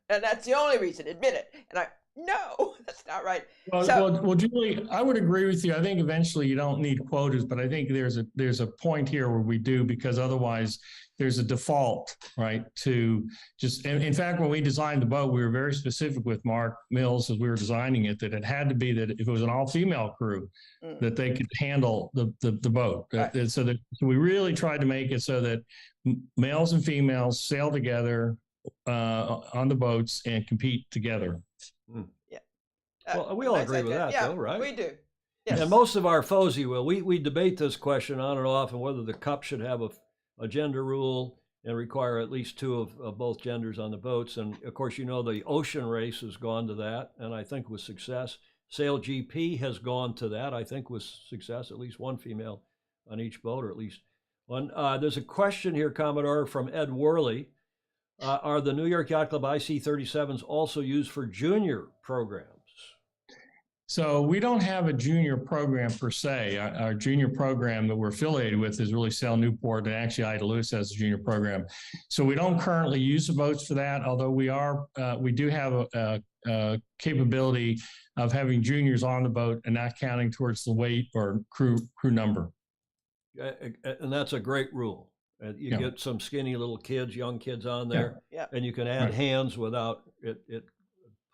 and that's the only reason. Admit it. And no, that's not right. Well, Julie, I would agree with you. I think eventually you don't need quotas, but I think there's a point here where we do, because otherwise there's a default, right? To just, in fact, when we designed the boat, we were very specific with Mark Mills as we were designing it, that it had to be that if it was an all-female crew, that they could handle the boat. Right. So we really tried to make it so that males and females sail together on the boats and compete together. Yeah. Well, we all agree with that, though, right? We do. Yes. And most of our FOSI will. We debate this question on and off, and whether the Cup should have a gender rule and require at least 2 of both genders on the boats. And of course, the ocean race has gone to that, and I think with success. Sail GP has gone to that, I think with success, at least 1 female on each boat, or at least one. There's a question here, Commodore, from Ed Worley. Are the New York Yacht Club IC-37s also used for junior programs? So we don't have a junior program per se. Our junior program that we're affiliated with is really Sail Newport, and actually Ida Lewis has a junior program. So we don't currently use the boats for that, although we do have a capability of having juniors on the boat and not counting towards the weight or crew number. And that's a great rule. You get some skinny little kids, young kids on there, and you can add hands without it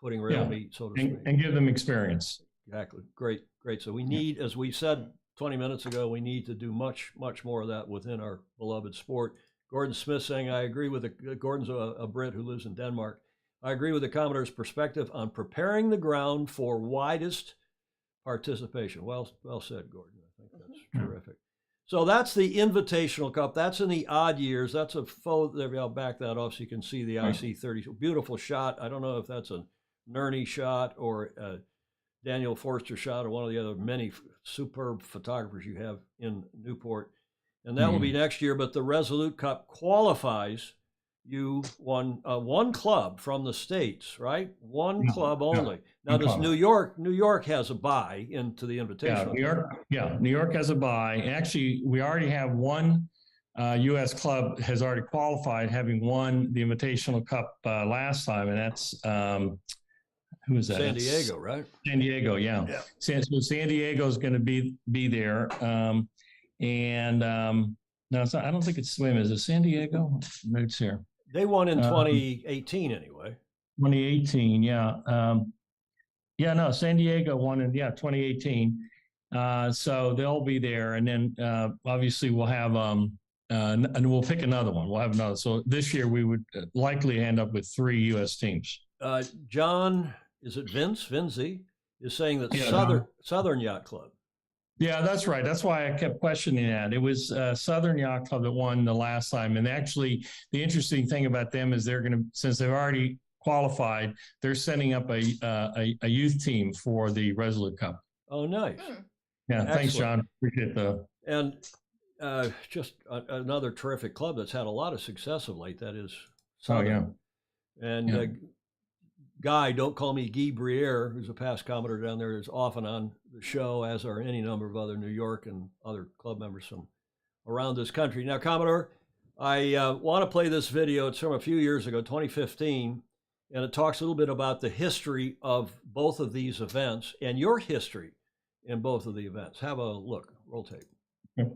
putting rail meat, so to speak. And give them experience. Exactly. Great. So we need, as we said 20 minutes ago, we need to do much more of that within our beloved sport. Gordon Smith saying, I agree with Gordon's a Brit who lives in Denmark. I agree with the Commodore's perspective on preparing the ground for widest participation. Well said, Gordon. I think that's terrific. So that's the Invitational Cup. That's in the odd years. That's a photo there. I'll back that off so you can see the IC-30. Beautiful shot. I don't know if that's a Nerney shot or a Daniel Forster shot or one of the other many superb photographers you have in Newport. And that will be next year. But the Resolute Cup qualifies you one club from the States, right? One club only. Now, does New York has a bye into the Invitational? New York has a bye. Actually, we already have one U.S. club has already qualified, having won the Invitational Cup last time, and that's who is that? San Diego, right? San Diego, yeah. So San Diego is going to be there, and no, it's not, I don't think it's swim. Is it San Diego? Notes here. They won in 2018 anyway. 2018, yeah. No, San Diego won in 2018. So they'll be there, and then obviously we'll have and we'll pick another one. We'll have another. So this year we would likely end up with 3 U.S. teams. John, is it Vince? is saying that Yeah, Southern Yacht Club. Yeah, that's right. That's why I kept questioning that. It was Southern Yacht Club that won the last time. And actually, the interesting thing about them is they're going to, since they've already qualified, they're setting up a youth team for the Resolute Cup. Oh, nice. Yeah, Excellent. thanks, John. Appreciate the. And just another terrific club that's had a lot of success of late. That is Southern. Oh, yeah. And Guy, don't call me Guy Briere, who's a past Commodore down there, is often on the show, as are any number of other New York and other club members from around this country. Now, Commodore, I want to play this video. It's from a few years ago, 2015, and it talks a little bit about the history of both of these events and your history in both of the events. Have a look. Roll tape. Yep.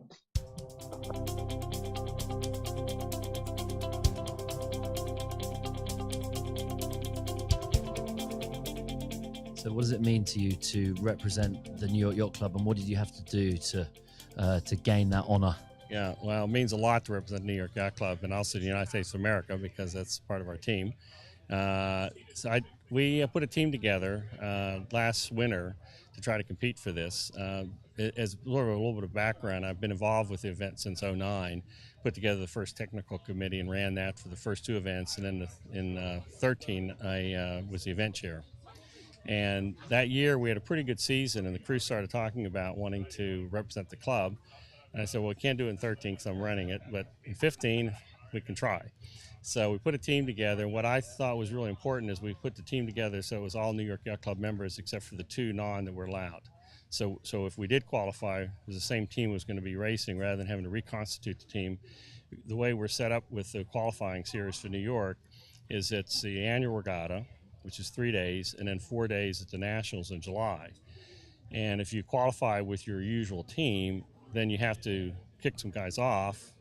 So what does it mean to you to represent the New York Yacht Club, and what did you have to do to gain that honor? Yeah, well, it means a lot to represent New York Yacht Club and also the United States of America, because that's part of our team. We put a team together last winter to try to compete for this. As a little bit of background, I've been involved with the event since '09, put together the first technical committee and ran that for the first two events, and then in 13 I was the event chair. And that year we had a pretty good season, and the crew started talking about wanting to represent the club. And I said, well, we can't do it in 13 because I'm running it, but in 15 we can try. So we put a team together. What I thought was really important is we put the team together so it was all New York Yacht Club members except for the two non that were allowed. So if we did qualify, it was the same team was going to be racing rather than having to reconstitute the team. The way we're set up with the qualifying series for New York is it's the annual regatta, which is 3 days, and then 4 days at the Nationals in July. And if you qualify with your usual team, then you have to kick some guys off,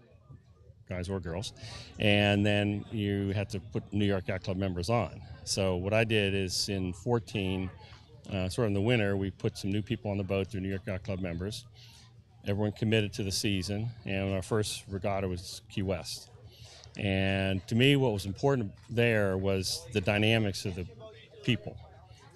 guys or girls, and then you have to put New York Yacht Club members on. So what I did is in 14, sort of in the winter, we put some new people on the boat through New York Yacht Club members. Everyone committed to the season, and our first regatta was Key West. And to me, what was important there was the dynamics of the people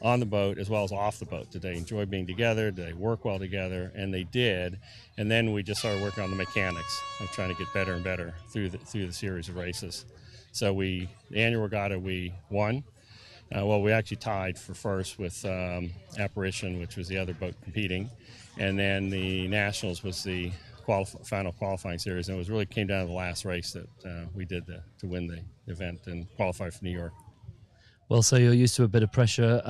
on the boat as well as off the boat. Did they enjoy being together? Did they work well together? And they did. And then we just started working on the mechanics of trying to get better and better through the series of races. So the annual regatta we won. Well, we actually tied for first with Apparition, which was the other boat competing. And then the Nationals was the final qualifying series, and it really came down to the last race that we did to win the event and qualify for New York. Well, so you're used to a bit of pressure.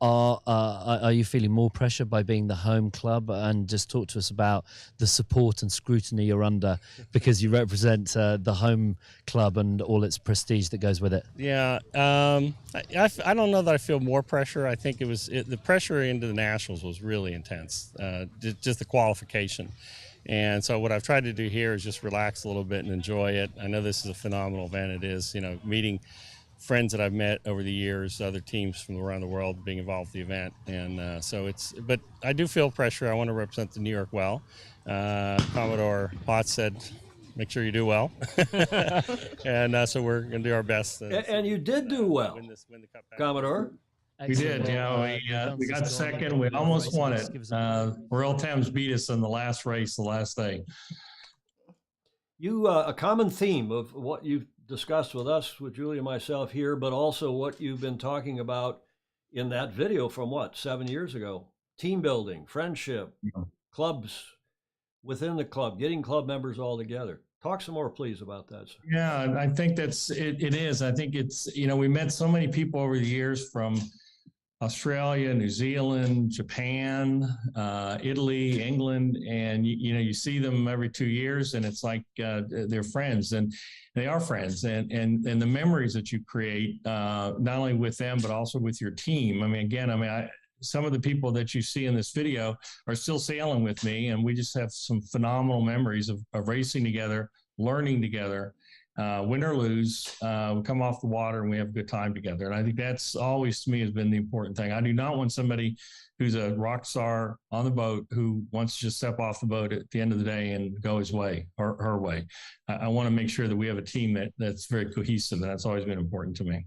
Are you feeling more pressure by being the home club? And just talk to us about the support and scrutiny you're under because you represent the home club and all its prestige that goes with it. Yeah, I don't know that I feel more pressure. I think the pressure into the Nationals was really intense, just the qualification. And so what I've tried to do here is just relax a little bit and enjoy it. I know this is a phenomenal event. It is, meeting friends that I've met over the years, other teams from around the world being involved with the event. And but I do feel pressure. I want to represent the New York well. Commodore Potts said, make sure you do well. And so we're going to do our best. And you did do well, win the cup back. Commodore. We did, we got second. We almost won it. Royal Thames beat us in the last race, the last day. A common theme of what you've discussed with us, with Julie and myself here, but also what you've been talking about in that video from 7 years ago, team building, friendship, clubs within the club, getting club members all together. Talk some more, please, about that. Yeah, I think it is. I think it's, we met so many people over the years from Australia, New Zealand, Japan, Italy, England, and you see them every 2 years, and it's like they're friends, and they are friends, and the memories that you create, not only with them but also with your team. Some of the people that you see in this video are still sailing with me, and we just have some phenomenal memories of racing together, learning together. Win or lose, we come off the water and we have a good time together. And I think that's always, to me, has been the important thing. I do not want somebody who's a rock star on the boat who wants to just step off the boat at the end of the day and go his way or her way. I want to make sure that we have a team that's very cohesive, and that's always been important to me.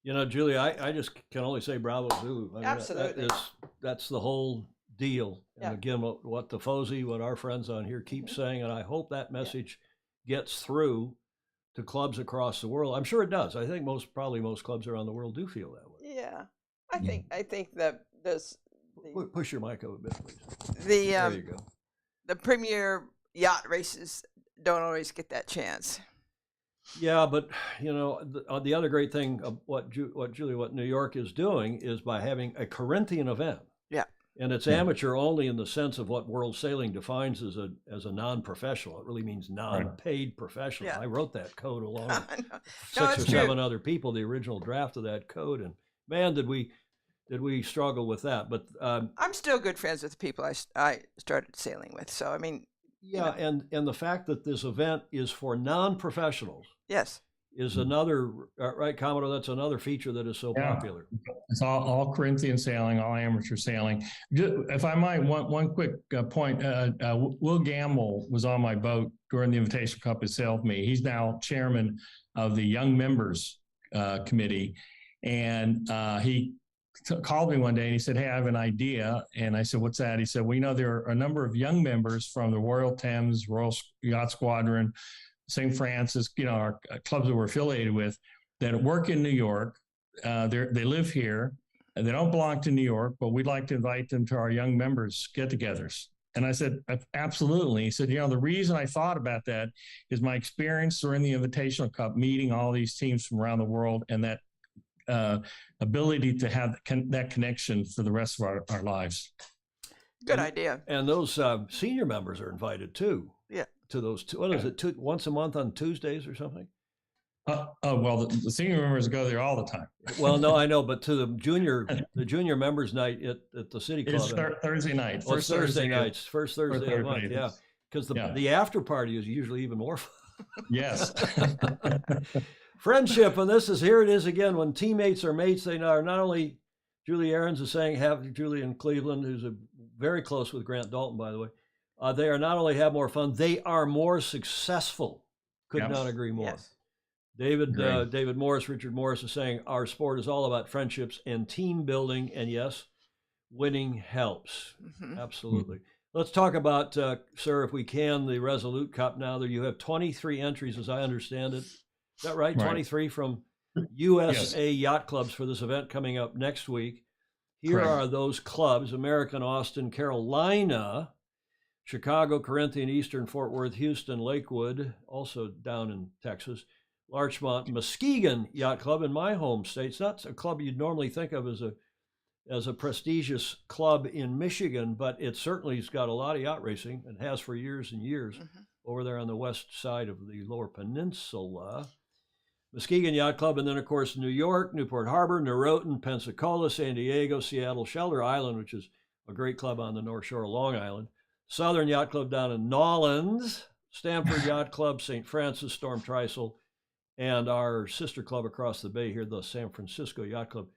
You know, Julie, I just can only say bravo, Zulu. I mean, Absolutely. That's the whole deal. Yeah. And again, what Tifosi, what our friends on here keep saying, and I hope that message gets through to clubs across the world. I'm sure it does. I think probably most clubs around the world do feel that way. Yeah, I think that Push your mic up a bit, please. the There you go. the premier yacht races don't always get that chance. Yeah, but you know, the other great thing of what New York is doing is by having a Corinthian event. Yeah. And it's amateur only in the sense of what World Sailing defines as a non-professional. It really means non-paid professional. Yeah. I wrote that code along with No, six it's or true. seven other people, the original draft of that code, and man, did we struggle with that. But I'm still good friends with the people I started sailing with. So I mean, yeah, and the fact that this event is for non-professionals yes, is another right, Commodore. That's another feature that is so popular. It's all Corinthian sailing, all amateur sailing. If I might, one quick point. Will Gamble was on my boat during the Invitational Cup and sailed with me. He's now chairman of the Young Members Committee, and he called me one day and he said, "Hey, I have an idea." And I said, "What's that?" He said, "Well, you know, there are a number of young members from the Royal Thames, Royal Yacht Squadron, St. Francis, you know, our clubs that we're affiliated with, that work in New York. They live here. And they don't belong to New York, but we'd like to invite them to our young members get-togethers." And I said, "Absolutely." He said, "You know, the reason I thought about that is my experience during the Invitational Cup, meeting all these teams from around the world, and that ability to have that connection for the rest of our lives." good idea. And those senior members are invited too. Yeah. To those what is it? Once a month on Tuesdays or something? Well, the senior members go there all the time. Well, no, I know, but to the junior members night at the city club. It's Thursday night. First Thursday nights. First Thursday of the month. Yeah. Because the after party is usually even more fun. Yes. Friendship, and here it is again. When teammates are mates, they are not only, Julie Aarons is saying, Julie in Cleveland, who's very close with Grant Dalton, by the way, they are not only have more fun, they are more successful. Could not agree more. Yes. David Morris, Richard Morris is saying, our sport is all about friendships and team building, and yes, winning helps. Mm-hmm. Absolutely. Let's talk about, sir, if we can, the Resolute Cup now. There you have 23 entries, as I understand it. Is that right? 23 from USA yacht clubs for this event coming up next week. Here are those clubs: American Austin, Carolina, Chicago, Corinthian, Eastern, Fort Worth, Houston, Lakewood, also down in Texas, Larchmont, Muskegon Yacht Club in my home state. It's not a club you'd normally think of as a prestigious club in Michigan, but it certainly has got a lot of yacht racing and has for years and years over there on the west side of the Lower Peninsula. Muskegon Yacht Club, and then, of course, New York, Newport Harbor, Norotan, Pensacola, San Diego, Seattle, Shelter Island, which is a great club on the North Shore of Long Island, Southern Yacht Club down in Nolens, Stamford Yacht Club, St. Francis, Storm Trysail, and our sister club across the bay here, the San Francisco Yacht Club.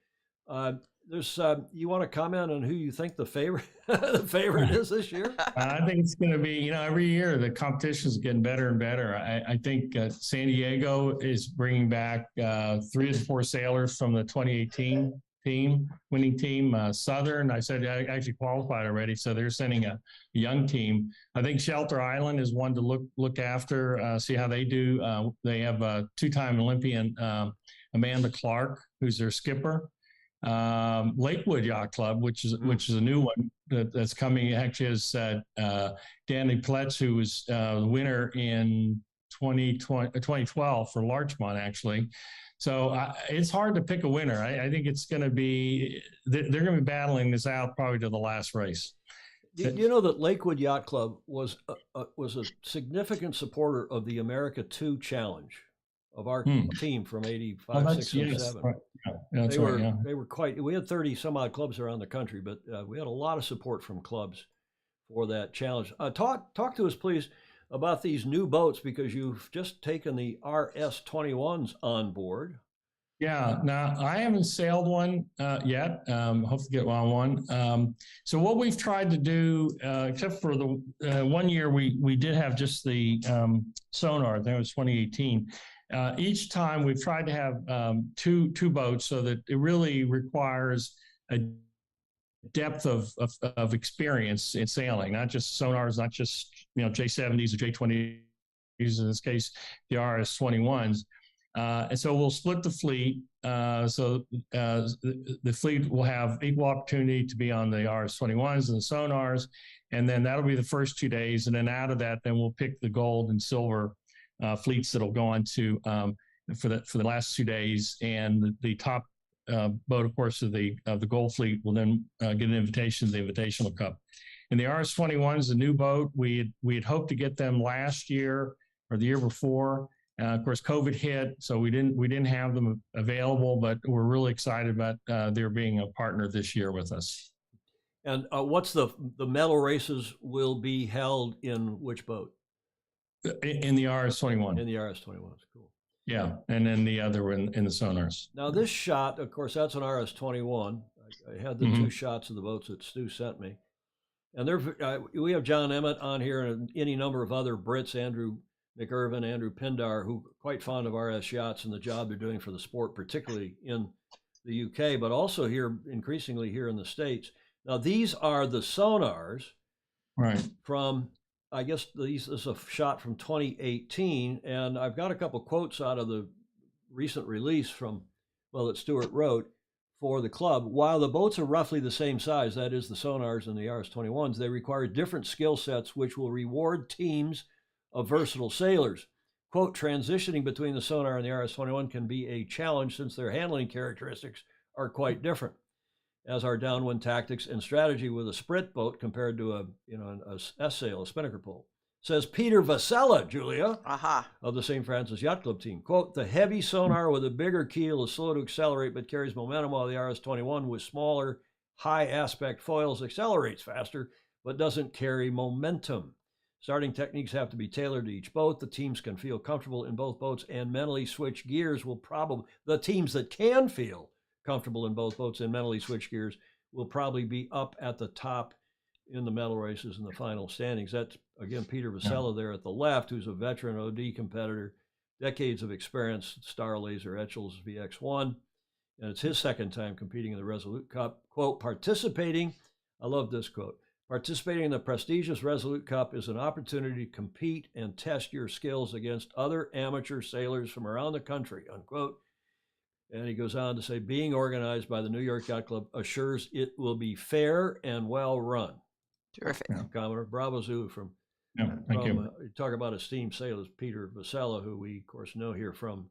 You want to comment on who you think the favorite is this year? I think it's going to be, you know, every year the competition is getting better and better. I think San Diego is bringing back 3 to 4 sailors from the 2018 winning team. Southern, I said, I actually qualified already, so they're sending a young team. I think Shelter Island is one to look after, see how they do. They have a 2-time Olympian, Amanda Clark, who's their skipper. Lakewood Yacht Club, which is a new one that's coming. Actually, has Danny Pletz, who was the winner in 2012 for Larchmont, actually. So it's hard to pick a winner. I think it's going to be they're going to be battling this out probably to the last race. You know that Lakewood Yacht Club was a significant supporter of the America 2 Challenge of our team from 85, 6, and 7. Right. Yeah, they were quite. We had 30 some odd clubs around the country, but we had a lot of support from clubs for that challenge. Talk to us, please, about these new boats, because you've just taken the RS-21s on board. Yeah, now I haven't sailed one yet. Hope to get on one. So what we've tried to do, except for the 1 year we did have just the sonar, I think it was 2018. Each time we've tried to have two boats so that it really requires a depth of experience in sailing, not just sonars, not just J70s or J20s, in this case, the RS-21s. And so we'll split the fleet. So the fleet will have equal opportunity to be on the RS-21s and the sonars. And then that'll be the first 2 days. And then out of that, then we'll pick the gold and silver fleets that'll go on to for the last 2 days. And the top boat, of course, of the gold fleet will then get an invitation to the Invitational Cup. And the RS-21 is a new boat. We had hoped to get them last year or the year before. Of course, COVID hit, so we didn't have them available, but we're really excited about their being a partner this year with us. And what's the medal races will be held in which boat? In the RS-21. In the RS-21s, cool. Yeah, and then the other in the sonars. Now this shot, of course, that's an RS-21. I had the two shots of the boats that Stu sent me. And we have John Emmett on here and any number of other Brits, Andrew McIrvin, Andrew Pindar, who are quite fond of RS yachts and the job they're doing for the sport, particularly in the UK, but also here, increasingly here in the States. Now, these are the sonars from, I guess this is a shot from 2018, and I've got a couple quotes out of the recent release that Stuart wrote for the club. While the boats are roughly the same size, that is the sonars and the RS-21s, they require different skill sets which will reward teams of versatile sailors. Quote, transitioning between the sonar and the RS-21 can be a challenge since their handling characteristics are quite different, as are downwind tactics and strategy with a sprit boat compared to a S-sail, a spinnaker pole. Says Peter Vasella, Julia, of the St. Francis Yacht Club team. Quote, the heavy sonar with a bigger keel is slow to accelerate but carries momentum, while the RS-21 with smaller, high aspect foils accelerates faster but doesn't carry momentum. Starting techniques have to be tailored to each boat. The teams can feel comfortable in both boats and mentally switch gears the teams that can feel comfortable in both boats and mentally switch gears will probably be up at the top in the medal races and the final standings. That's, again, Peter Vasella there at the left, who's a veteran OD competitor, decades of experience, Star Laser Etchells VX1, and it's his second time competing in the Resolute Cup. Quote, I love this quote, participating in the prestigious Resolute Cup is an opportunity to compete and test your skills against other amateur sailors from around the country, unquote. And he goes on to say, being organized by the New York Yacht Club assures it will be fair and well run. Terrific. Commodore, bravo Zoo from thank you. Talk about esteemed sailors, Peter Vasella, who we, of course, know here from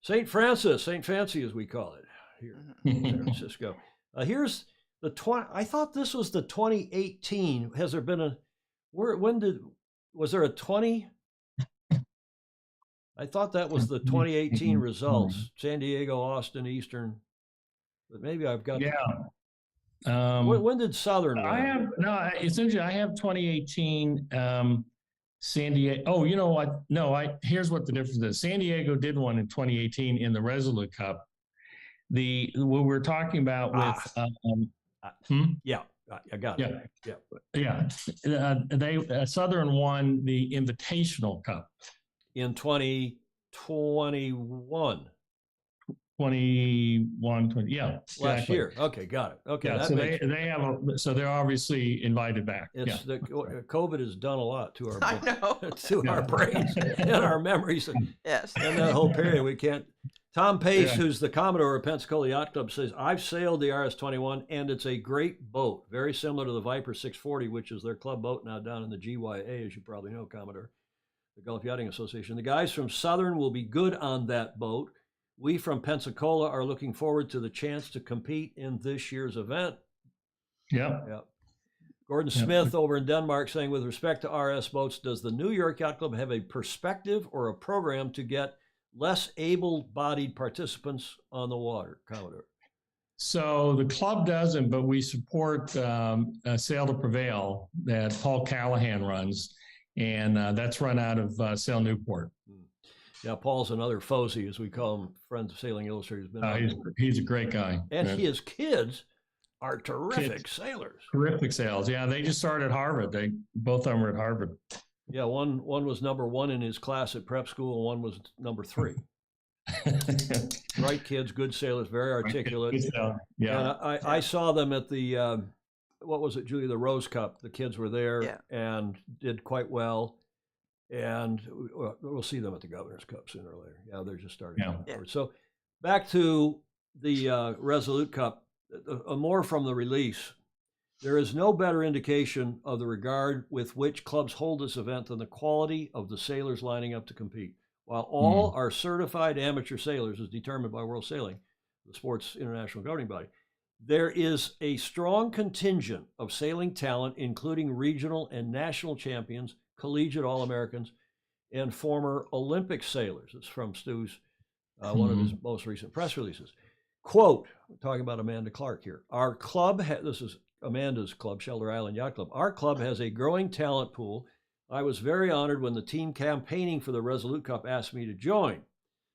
St. Francis, St. Fancy, as we call it, here in San Francisco. Here's the I thought this was the 2018. Has there been was there a 20? I thought that was the 2018 results, San Diego, Austin, Eastern, but maybe I've got. Yeah. When did Southern run? It's interesting. I have 2018 San Diego. Oh, you know what? No, here's what the difference is. San Diego did one in 2018 in the Resolute Cup. What we're talking about with. Yeah, I got it. Yeah. They Southern won the Invitational Cup in 2021. 20, yeah. Last year. Okay, got it. Okay. Yeah, so so they're obviously invited back. COVID has done a lot to our our brains and our memories. Yes. And that whole period, we can't. Tom Pace, who's the Commodore of Pensacola Yacht Club, says, I've sailed the RS-21 and it's a great boat, very similar to the Viper 640, which is their club boat now down in the GYA, as you probably know, Commodore, the Gulf Yachting Association. The guys from Southern will be good on that boat. We from Pensacola are looking forward to the chance to compete in this year's event. Yeah. Gordon Smith over in Denmark saying, with respect to RS boats, does the New York Yacht Club have a perspective or a program to get less able-bodied participants on the water, Commodore? So the club doesn't, but we support Sail to Prevail that Paul Callahan runs, and that's run out of Sail Newport. Yeah, Paul's another Fozy, as we call him, Friends of Sailing Illustrated. He's a great guy. And his kids are terrific sailors. Terrific sailors. Yeah, they just started at Harvard. Both of them were at Harvard. Yeah, one was #1 in his class at prep school, and one was #3. Bright kids, good sailors, very articulate. Yeah. And I saw them at the, what was it, Julie, the Rose Cup. The kids were there Yeah. and did quite well. And we'll see them at the Governor's Cup sooner or later. Yeah, they're just starting. Yeah. So back to the Resolute Cup, more from the release. There is no better indication of the regard with which clubs hold this event than the quality of the sailors lining up to compete. While all are certified amateur sailors, as determined by World Sailing, the sport's international governing body, there is a strong contingent of sailing talent, including regional and national champions, collegiate All-Americans, and former Olympic sailors. It's from Stu's, one of his most recent press releases. Quote, we're talking about Amanda Clark here. Our club, this is Amanda's club, Shelter Island Yacht Club. Our club has a growing talent pool. I was very honored when the team campaigning for the Resolute Cup asked me to join,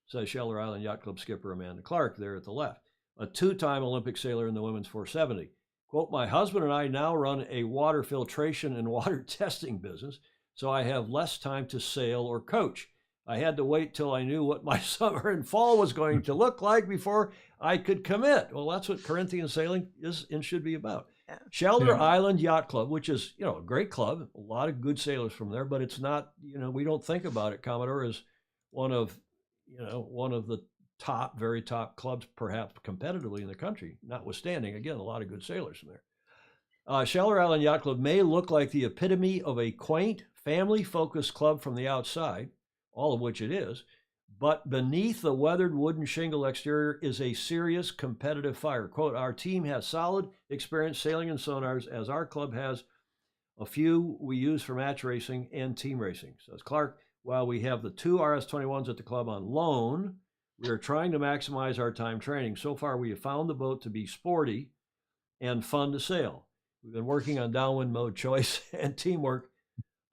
says Shelter Island Yacht Club skipper Amanda Clark there at the left, a two-time Olympic sailor in the women's 470. Quote, my husband and I now run a water filtration and water testing business, so I have less time to sail or coach. I had to wait till I knew what my summer and fall was going to look like before I could commit. Well, that's what Corinthian sailing is and should be about. Yeah. Shelter Island Yacht Club, which is, a great club, a lot of good sailors from there, but it's not, we don't think about it, Commodore, as one of the top, very top clubs, perhaps competitively in the country, notwithstanding, again, a lot of good sailors from there. Shelter Island Yacht Club may look like the epitome of a quaint, family-focused club from the outside, all of which it is, but beneath the weathered wooden shingle exterior is a serious competitive fire. Quote, our team has solid experience sailing and sonars, as our club has a few we use for match racing and team racing, says Clark. While we have the 2 RS-21s at the club on loan, we are trying to maximize our time training. So far, we have found the boat to be sporty and fun to sail. We've been working on downwind mode choice and teamwork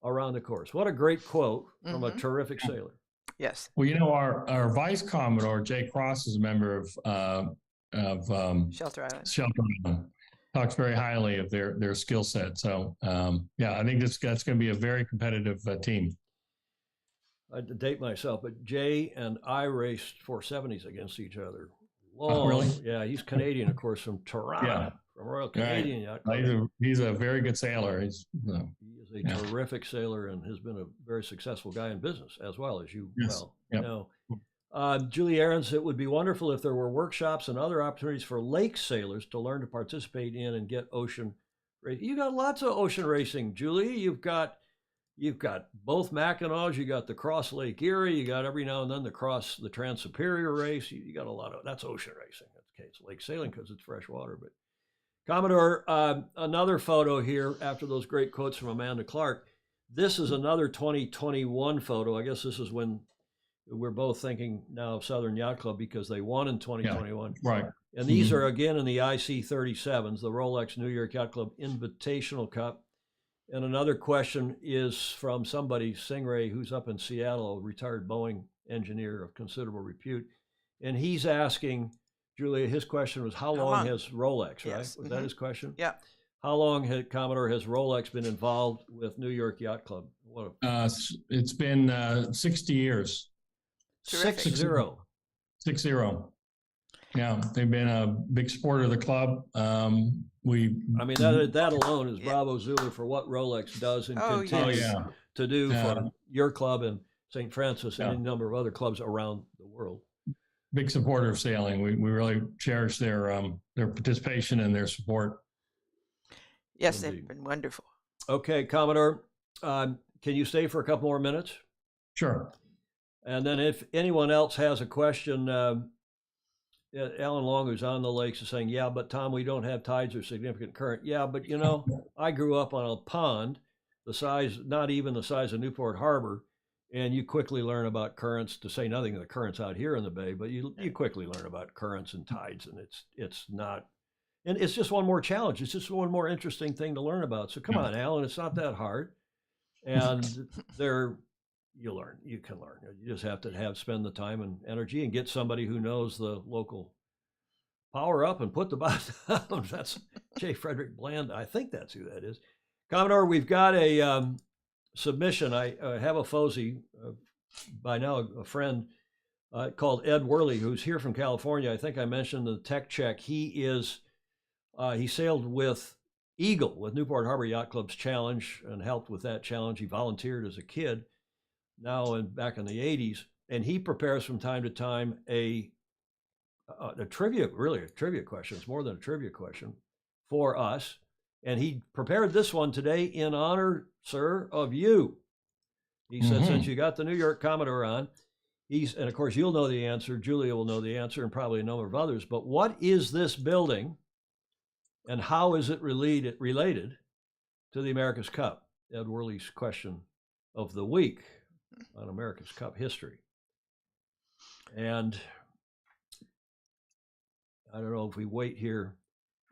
around the course. What a great quote from a terrific sailor. Yes. Well, our Vice Commodore, Jay Cross, is a member of Shelter Island. Shelter Island. Talks very highly of their skill set. So, I think that's going to be a very competitive team. I had to date myself, but Jay and I raced 470s against each other. Oh, really? Yeah, he's Canadian, of course, from Toronto, from Royal Canadian Yacht Club. He's a very good sailor. He is a terrific sailor and has been a very successful guy in business as well, as you know. Julie Ahrens, it would be wonderful if there were workshops and other opportunities for lake sailors to learn to participate in and get ocean racing. You got lots of ocean racing, Julie. You've got both Mackinacs, you got the Cross Lake Erie, you got every now and then the Trans-Superior race. You got a lot of, that's ocean racing. Okay, it's lake sailing because it's freshwater. But Commodore, another photo here after those great quotes from Amanda Clark. This is another 2021 photo. I guess this is when we're both thinking now of Southern Yacht Club because they won in 2021. Yeah, right. And these are again in the IC37s, the Rolex New York Yacht Club Invitational Cup. And another question is from somebody, Stingray, who's up in Seattle, a retired Boeing engineer of considerable repute. And he's asking, Julia, his question was, how long has Rolex, right? Was that his question? Yeah. How long, Commodore, has Rolex been involved with New York Yacht Club? It's been 60 years. 60. 60. Yeah, they've been a big supporter of the club. That alone is bravo Zulu for what Rolex does and continues to do for your club and St. Francis and a number of other clubs around the world. Big supporter of sailing. We really cherish their participation and their support. Yes, they've been wonderful. Okay, Commodore, can you stay for a couple more minutes? Sure. And then if anyone else has a question, Alan Long, who's on the lakes, is saying, yeah, but Tom, we don't have tides or significant current. Yeah, but I grew up on a pond the size, not even the size of Newport Harbor, and you quickly learn about currents, to say nothing of the currents out here in the bay, but you quickly learn about currents and tides, and it's not, and it's just one more challenge. It's just one more interesting thing to learn about. So come on, Alan, it's not that hard. And you can learn. You just have to spend the time and energy and get somebody who knows the local power up and put the boat down. That's J. Frederick Bland. I think that's who that is. Commodore, we've got a submission. I have a FOSI, by now a friend, called Ed Worley, who's here from California. I think I mentioned the tech check. He sailed with Eagle, with Newport Harbor Yacht Club's challenge, and helped with that challenge. He volunteered as a kid, now and back in the 80s, and he prepares from time to time a trivia question. It's more than a trivia question for us. And he prepared this one today in honor, sir, of you. He said, since you got the New York Commodore on, and of course you'll know the answer, Julia will know the answer, and probably a number of others, but what is this building and how is it related to the America's Cup? Ed Worley's question of the week on America's Cup history. And I don't know if we wait here.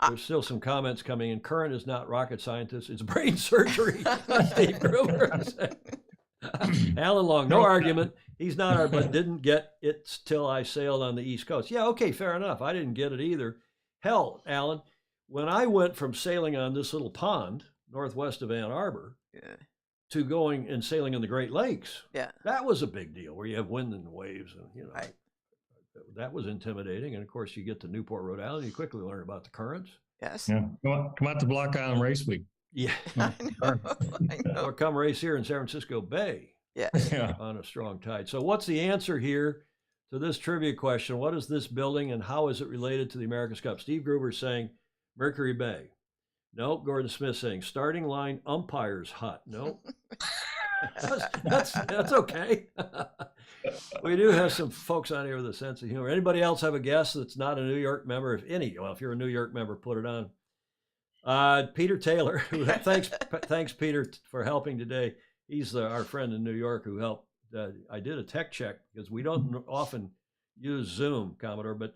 There's still some comments coming in. Current is not rocket scientist. It's brain surgery. Steve Gruber. Alan Long, no argument. He's not but didn't get it till I sailed on the East Coast. Yeah, okay, fair enough. I didn't get it either. Hell, Alan, when I went from sailing on this little pond northwest of Ann Arbor to going and sailing in the Great Lakes, that was a big deal where you have wind and waves, and right. That was intimidating. And of course, you get to Newport, Rhode Island, you quickly learn about the currents. Yes. Yeah. Come out to Block Island Race Week. Yeah. I know. Or come race here in San Francisco Bay. Yeah. On a strong tide. So what's the answer here to this trivia question? What is this building and how is it related to the America's Cup? Steve Gruber saying Mercury Bay. Nope. Gordon Smith saying starting line umpire's hut. Nope. that's okay. We do have some folks on here with a sense of humor. Anybody else have a guess that's not a New York member? If you're a New York member, put it on. Peter Taylor, thanks Peter for helping today. He's our friend in New York who helped. I did a tech check because we don't often use Zoom, Commodore, but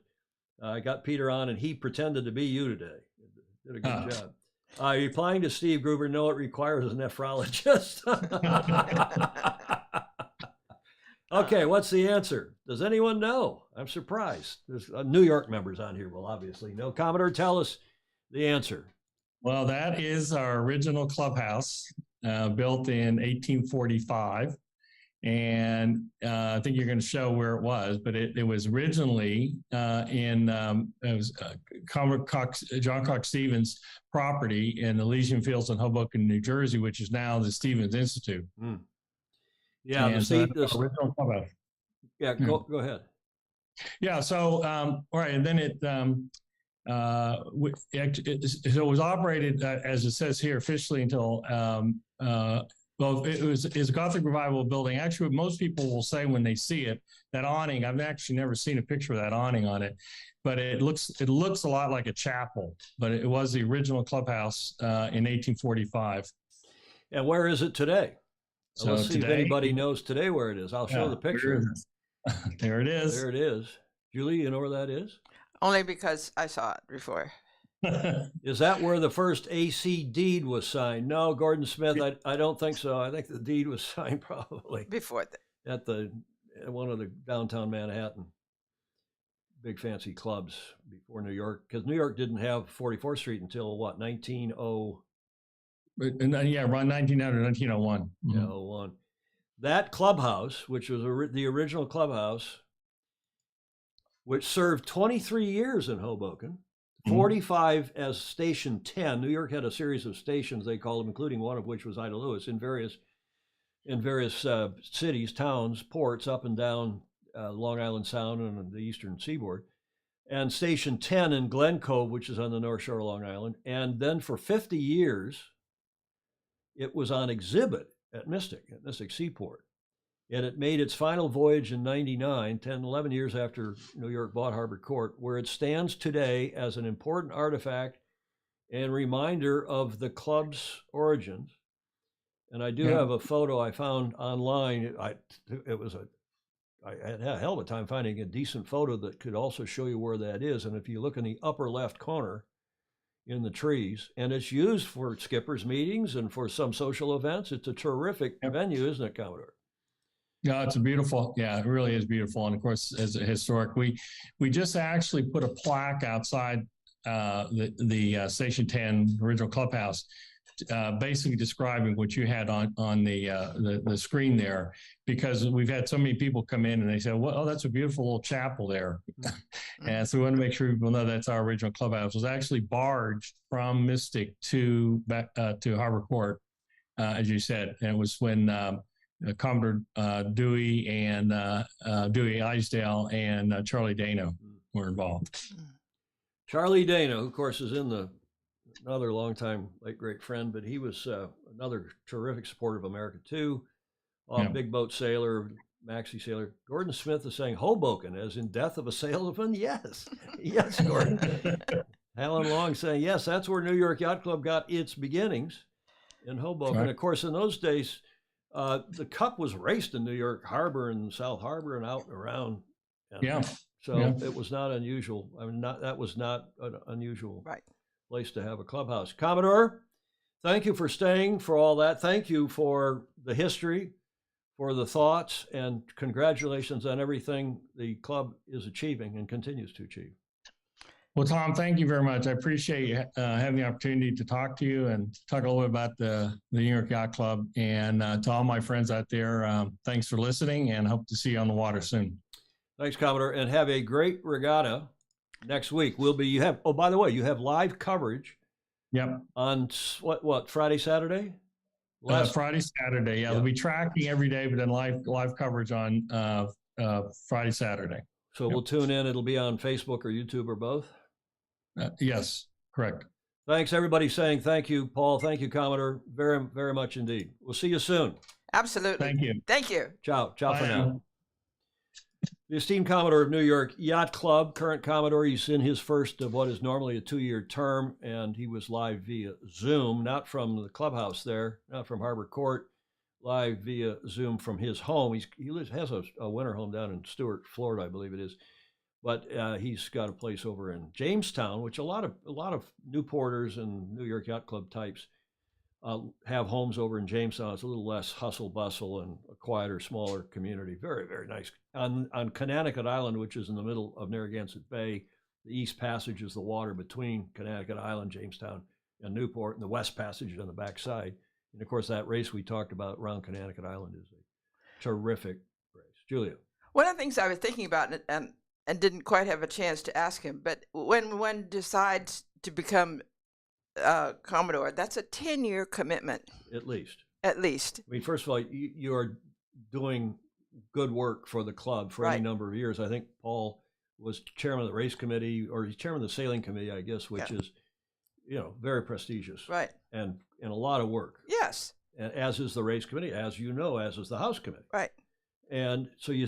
I got Peter on and he pretended to be you today. Did a good job. Replying to Steve Gruber, no, it requires a nephrologist. Okay, what's the answer? Does anyone know? I'm surprised. There's New York members on here will obviously know. Commodore, tell us the answer. Well, that is our original clubhouse, built in 1845. And I think you're going to show where it was, but it was originally John Cox Stevens' property in Elysian Fields in Hoboken, New Jersey, which is now the Stevens Institute. Yeah, the original clubhouse. Yeah, go ahead. Yeah, so all right, and then so it was operated as it says here officially until well, it was a Gothic Revival building. Actually, what most people will say when they see it, that awning, I've actually never seen a picture of that awning on it, but it looks a lot like a chapel, but it was the original clubhouse in 1845. And where is it today? So let's see if anybody knows today where it is. I'll show the picture. There it is. There it is. Julie, you know where that is? Only because I saw it before. Is that where the first AC deed was signed? No, Gordon Smith, I don't think so. I think the deed was signed probably before that. At one of the downtown Manhattan big fancy clubs before New York, because New York didn't have 44th Street until what, 1900? Yeah, around 1900, 1901. Yeah, 01. That clubhouse, which was the original clubhouse, which served 23 years in Hoboken, 45 as Station 10. New York had a series of stations, they called them, including one of which was Ida Lewis, in various cities, towns, ports up and down Long Island Sound and the eastern seaboard. And Station 10 in Glen Cove, which is on the North Shore of Long Island. And then for 50 years, it was on exhibit at Mystic Seaport. And it made its final voyage in 99, 11 years after New York bought Harbor Court, where it stands today as an important artifact and reminder of the club's origins. And I do have a photo I found online. I had a hell of a time finding a decent photo that could also show you where that is. And if you look in the upper left corner in the trees, and it's used for skippers meetings and for some social events. It's a terrific venue, isn't it, Commodore? No, it's it really is beautiful. And of course, as a historic, we just actually put a plaque outside the Station 10 original clubhouse basically describing what you had on the screen there, because we've had so many people come in and they say, well, oh, that's a beautiful little chapel there. And so we want to make sure people know that's our original clubhouse. It was actually barged from Mystic to Harbor Court, as you said. And it was when Commodore Dewey and Dewey Isdale and Charlie Dano were involved. Charlie Dano, who, of course, is another longtime late great friend, but he was another terrific supporter of America too. Big boat sailor, maxi sailor. Gordon Smith is saying Hoboken, as in Death of a Salesman. Yes, yes, Gordon. Alan Long saying yes, that's where New York Yacht Club got its beginnings, in Hoboken. Right. Of course, in those days, the Cup was raced in New York Harbor and South Harbor and out and around. And so it was not unusual. I mean, that was not an unusual place to have a clubhouse. Commodore, thank you for staying for all that. Thank you for the history, for the thoughts, and congratulations on everything the club is achieving and continues to achieve. Well, Tom, thank you very much. I appreciate having the opportunity to talk to you and talk a little bit about the New York Yacht Club. And to all my friends out there, thanks for listening, and hope to see you on the water soon. Thanks, Commodore, and have a great regatta next week. You have, oh, by the way, you have live coverage. Yep. On what Friday, Saturday? Friday, Saturday. Yeah, they'll be tracking every day, but then live coverage on Friday, Saturday. So we'll tune in. It'll be on Facebook or YouTube or both? Yes, correct. Thanks, everybody, saying thank you, Paul. Thank you, Commodore. Very, very much indeed. We'll see you soon. Absolutely. Thank you. Thank you. Ciao. Ciao Bye for now. now. The esteemed Commodore of New York Yacht Club, current Commodore. He's in his first of what is normally a 2-year term, and he was live via Zoom, not from the clubhouse there, not from Harbor Court, live via Zoom from his home. He has a winter home down in Stuart, Florida, I believe it is, but he's got a place over in Jamestown, which a lot of Newporters and New York Yacht Club types have homes over in Jamestown. It's a little less hustle bustle and a quieter, smaller community. Very, very nice. On Connecticut Island, which is in the middle of Narragansett Bay, the East Passage is the water between Connecticut Island, Jamestown, and Newport, and the West Passage is on the backside. And of course, that race we talked about around Connecticut Island is a terrific race. Julia. One of the things I was thinking about, and didn't quite have a chance to ask him, but when one decides to become Commodore, that's a 10-year commitment. At least. At least. I mean, first of all, you are doing good work for the club for any number of years. I think Paul was chairman of the race committee, or he's chairman of the sailing committee, I guess, which is, very prestigious. Right. And a lot of work. Yes. And as is the race committee, as you know, as is the house committee. Right. And so you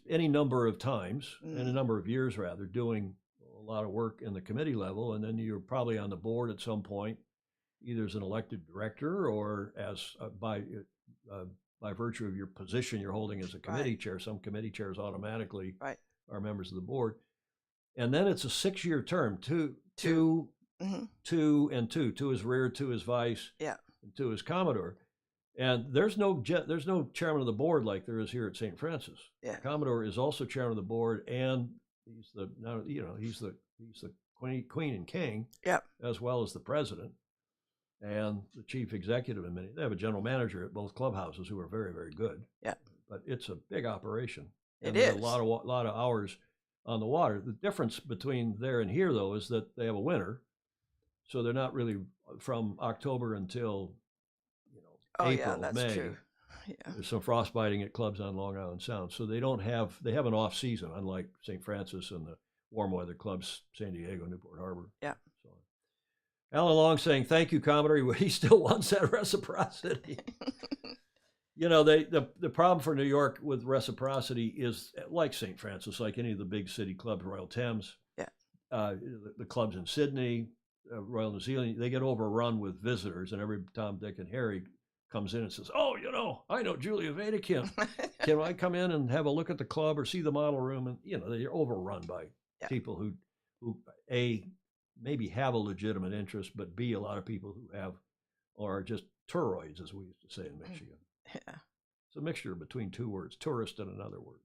any number of times, and a number of years rather, doing a lot of work in the committee level, and then you're probably on the board at some point, either as an elected director or as by virtue of your position you're holding as a committee chair. Some committee chairs automatically are members of the board, and then it's a 6-year term. Two as rear, 2 as vice, and 2 as Commodore. And there's no chairman of the board like there is here at St. Francis. Yeah. Commodore is also chairman of the board, and he's the queen and king, as well as the president and the chief executive. And they have a general manager at both clubhouses who are very, very good. Yeah. But it's a big operation. It is a lot of hours on the water. The difference between there and here, though, is that they have a winter, so they're not really from October until April, that's May. true. Yeah. There's some frostbiting at clubs on Long Island Sound, so they have an off season, unlike St. Francis and the warm weather clubs, San Diego, Newport Harbor. Yeah. So, Alan Long saying thank you, Commodore. He still wants that reciprocity. The problem for New York with reciprocity is like St. Francis, like any of the big city clubs, Royal Thames, the clubs in Sydney, Royal New Zealand, they get overrun with visitors, and every Tom, Dick, and Harry comes in and says, "Oh, I know Julia Zabetakis. Can I come in and have a look at the club or see the model room?" And they're overrun by people who A, maybe have a legitimate interest, but B, a lot of people who are just touroids, as we used to say in Michigan. Yeah. It's a mixture between two words, tourist and another word.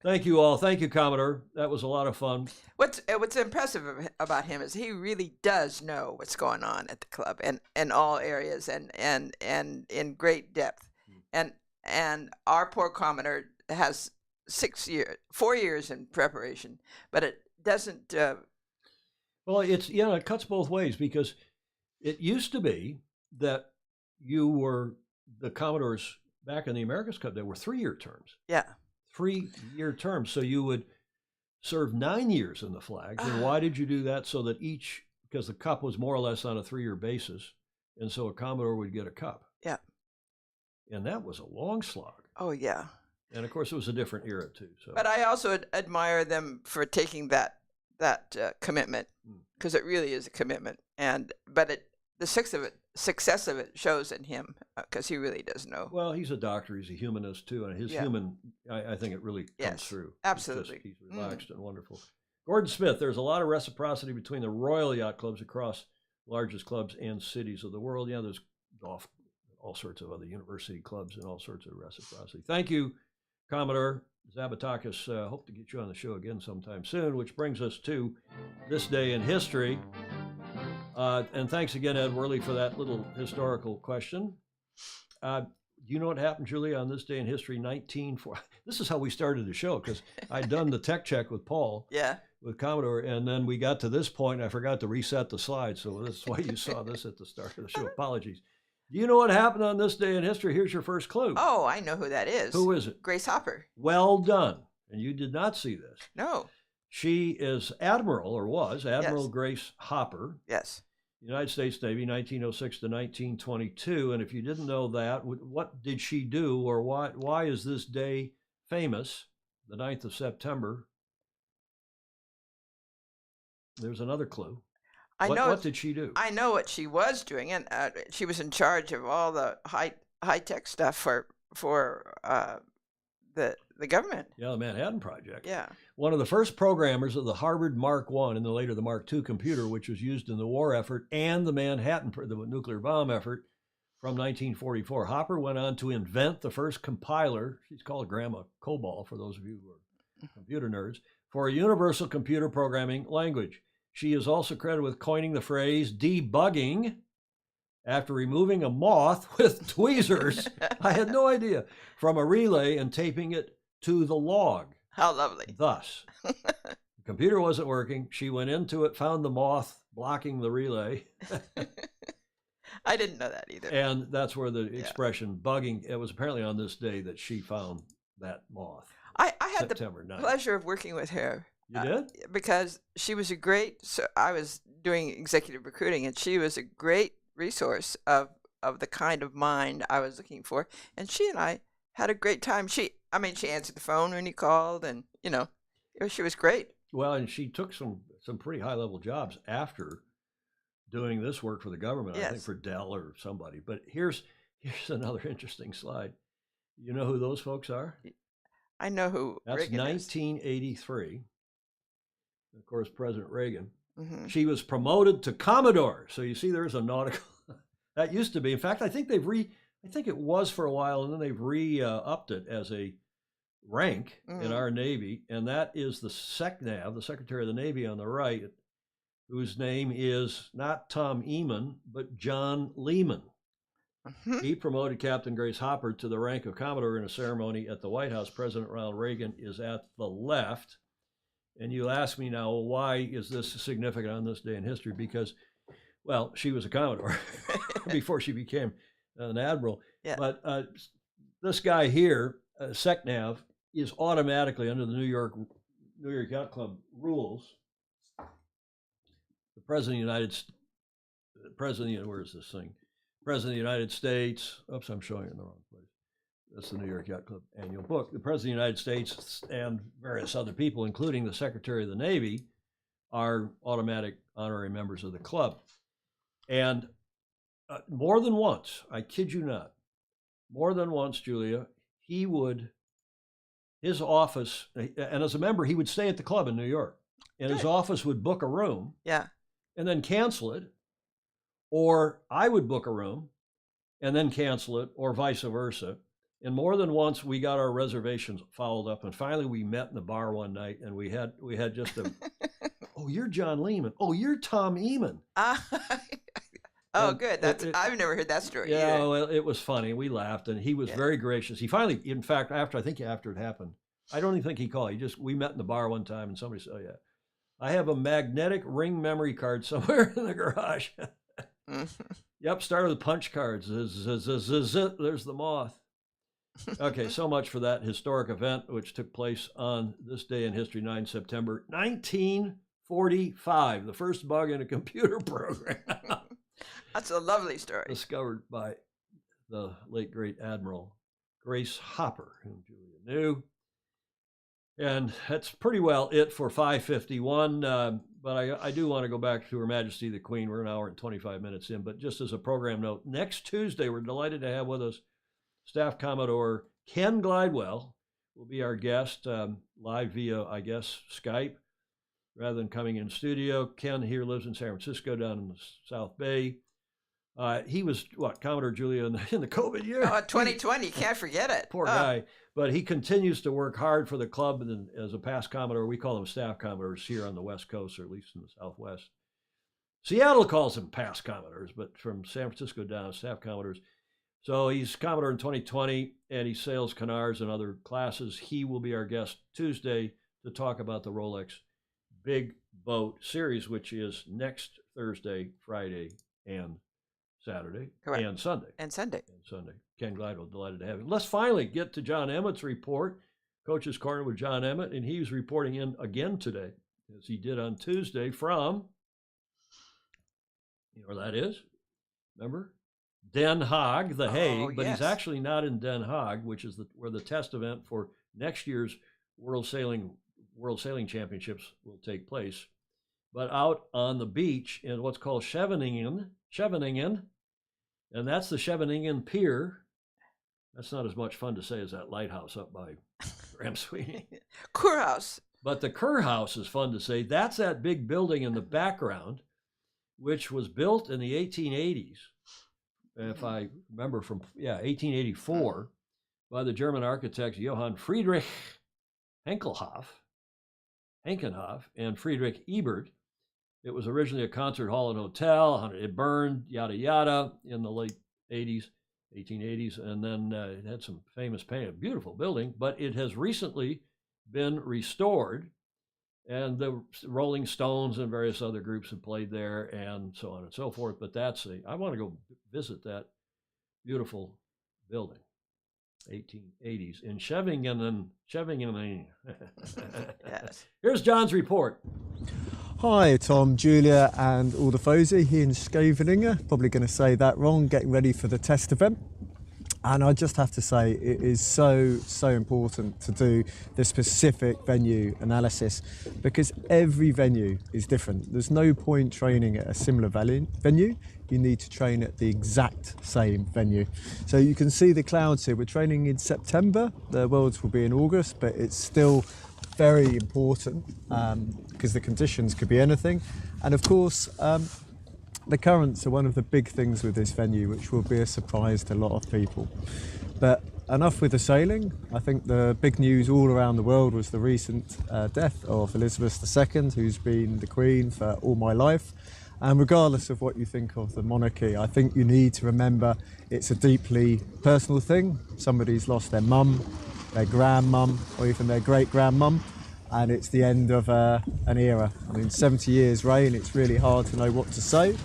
Thank you all. Thank you, Commodore. That was a lot of fun. What's impressive about him is he really does know what's going on at the club and in all areas and in great depth. And our poor Commodore has 4 years in preparation, but it doesn't. Well, it cuts both ways, because it used to be that you were the Commodores back in the America's Cup. They were 3-year terms. Yeah. 3-year terms. So you would serve 9 years in the flags. And why did you do that? So that because the cup was more or less on a 3-year basis, and so a Commodore would get a cup. Yeah. And that was a long slog. Oh yeah. And of course, it was a different era too. So. But I also admire them for taking that commitment, because it really is a commitment. But the success of it shows in him, because he really does know. Well, he's a doctor. He's a humanist too, and his I think it really comes through. Absolutely, he's relaxed and wonderful. Gordon Smith. There's a lot of reciprocity between the Royal Yacht Clubs across largest clubs and cities of the world. Yeah, there's golf, all sorts of other university clubs, and all sorts of reciprocity. Thank you, Commodore Zabetakis. Hope to get you on the show again sometime soon, which brings us to this day in history. And thanks again, Ed Worley, for that little historical question. Do you know what happened, Julia, on this day in history, 1940? This is how we started the show, because I'd done the tech check with Paul, with Commodore, and then we got to this point, and I forgot to reset the slide, so this is why you saw this at the start of the show. Apologies. Do you know what happened on this day in history? Here's your first clue. Oh, I know who that is. Who is it? Grace Hopper. Well done. And you did not see this. No. She is Admiral, or was Admiral Grace Hopper. Yes. United States Navy, 1906 to 1922. And if you didn't know that, what did she do, or why is this day famous, the 9th of September? There's another clue. What did she do? I know what she was doing, and she was in charge of all the high tech stuff for the government. Yeah, the Manhattan Project. Yeah. One of the first programmers of the Harvard Mark I and then later the Mark II computer, which was used in the war effort and the Manhattan, the nuclear bomb effort from 1944. Hopper went on to invent the first compiler. She's called Grandma COBOL, for those of you who are computer nerds, for a universal computer programming language. She is also credited with coining the phrase debugging after removing a moth with tweezers. I had no idea. From a relay and taping it to the log. How lovely. Thus, the computer wasn't working. She went into it, found the moth blocking the relay. I didn't know that either. And that's where the expression bugging, it was apparently on this day that she found that moth. I had September the 9th. pleasure of working with her. You did? Because she was I was doing executive recruiting, and she was a great resource of the kind of mind I was looking for. And she and I had a great time. She answered the phone when you called, and, she was great. Well, and she took some pretty high-level jobs after doing this work for the government, I think for Dell or somebody. But here's another interesting slide. You know who those folks are? I know who That's Reagan 1983. Of course, President Reagan. Mm-hmm. She was promoted to Commodore. So you see, there's a nautical. That used to be. In fact, I think I think it was for a while, and then they've upped it as a rank in our Navy, and that is the SecNav, the Secretary of the Navy on the right, whose name is not Tom Eamon, but John Lehman. Mm-hmm. He promoted Captain Grace Hopper to the rank of Commodore in a ceremony at the White House. President Ronald Reagan is at the left. And you ask me now, well, why is this significant on this day in history? Because, well, she was a Commodore before she became an Admiral. Yeah. But this guy here, SecNav, is automatically under the New York Yacht Club rules. The President of the United States, where is this thing? President of the United States, oops, I'm showing it in the wrong place. That's the New York Yacht Club annual book. The President of the United States and various other people, including the Secretary of the Navy, are automatic honorary members of the club. And more than once, I kid you not, more than once, Julia, his office, and as a member, he would stay at the club in New York. And his office would book a room and then cancel it. Or I would book a room and then cancel it, or vice versa. And more than once, we got our reservations followed up, and finally, we met in the bar one night, and we had just a, oh, you're John Lehman. Oh, you're Tom Eamon. Oh, And good. I've never heard that story. Yeah, either. well, it was funny. We laughed, and he was very gracious. He finally, in fact, after it happened, I don't even think he called. We met in the bar one time, and somebody said, "Oh yeah, I have a magnetic ring memory card somewhere in the garage." Yep, started with punch cards. There's the moth. Okay, so much for that historic event, which took place on this day in history, 9 September 1945. The first bug in a computer program. That's a lovely story. Discovered by the late, great Admiral Grace Hopper, whom Julia knew. And that's pretty well it for 551. But I do want to go back to Her Majesty the Queen. We're an hour and 25 minutes in. But just as a program note, next Tuesday, we're delighted to have with us Staff Commodore Ken Glidewell will be our guest, live via, I guess, Skype, rather than coming in studio. Ken here lives in San Francisco down in the South Bay. He was, Commodore Julia in the COVID year? Oh, 2020, can't forget it. Poor guy. But he continues to work hard for the club, and as a past Commodore, we call them Staff Commodores here on the West Coast, or at least in the Southwest. Seattle calls them past Commodores, but from San Francisco down, Staff Commodores. So he's Commodore in 2020, and he sails canards and other classes. He will be our guest Tuesday to talk about the Rolex Big Boat Series, which is next Thursday, Friday, and Saturday, Correct. and Sunday. And Sunday. Ken Glidewell, delighted to have him. Let's finally get to John Emmett's report, Coach's Corner with John Emmett, and he was reporting in again today, as he did on Tuesday from, you know where that is? Remember? Den Haag, The Hague, but yes. he's actually not in Den Haag, which is where the test event for next year's World Sailing Championships will take place, but out on the beach in what's called Scheveningen, and that's the Scheveningen Pier. That's not as much fun to say as that lighthouse up by Graham Sweeney. Kurhaus. But the Kurhaus is fun to say. That's that big building in the background, which was built in the 1880s. If I remember 1884, by the German architects Johann Friedrich Henkelhoff and Friedrich Ebert. It was originally a concert hall and hotel. It burned, yada, yada, in the late 1880s. And then it had some famous painting, a beautiful building, but it has recently been restored. And the Rolling Stones and various other groups have played there and so on and so forth. But I want to go visit that beautiful building, 1880s in Scheveningen. Yes. Here's John's report. Hi, Tom, Julia, and all the Fozy here in Scheveningen. Probably going to say that wrong, getting ready for the test event. And I just have to say, it is so important to do the specific venue analysis, because every venue is different. There's no point training at a similar venue. You need to train at the exact same venue. So you can see the clouds here. We're training in September. The Worlds will be in August, but it's still very important because the conditions could be anything. And of course, the currents are one of the big things with this venue, which will be a surprise to a lot of people. But enough with the sailing. I think the big news all around the world was the recent death of Elizabeth II, who's been the Queen for all my life. And regardless of what you think of the monarchy, I think you need to remember it's a deeply personal thing. Somebody's lost their mum, their grandmum, or even their great-grandmum. And it's the end of an era. I mean, 70 years reign, it's really hard to know what to say.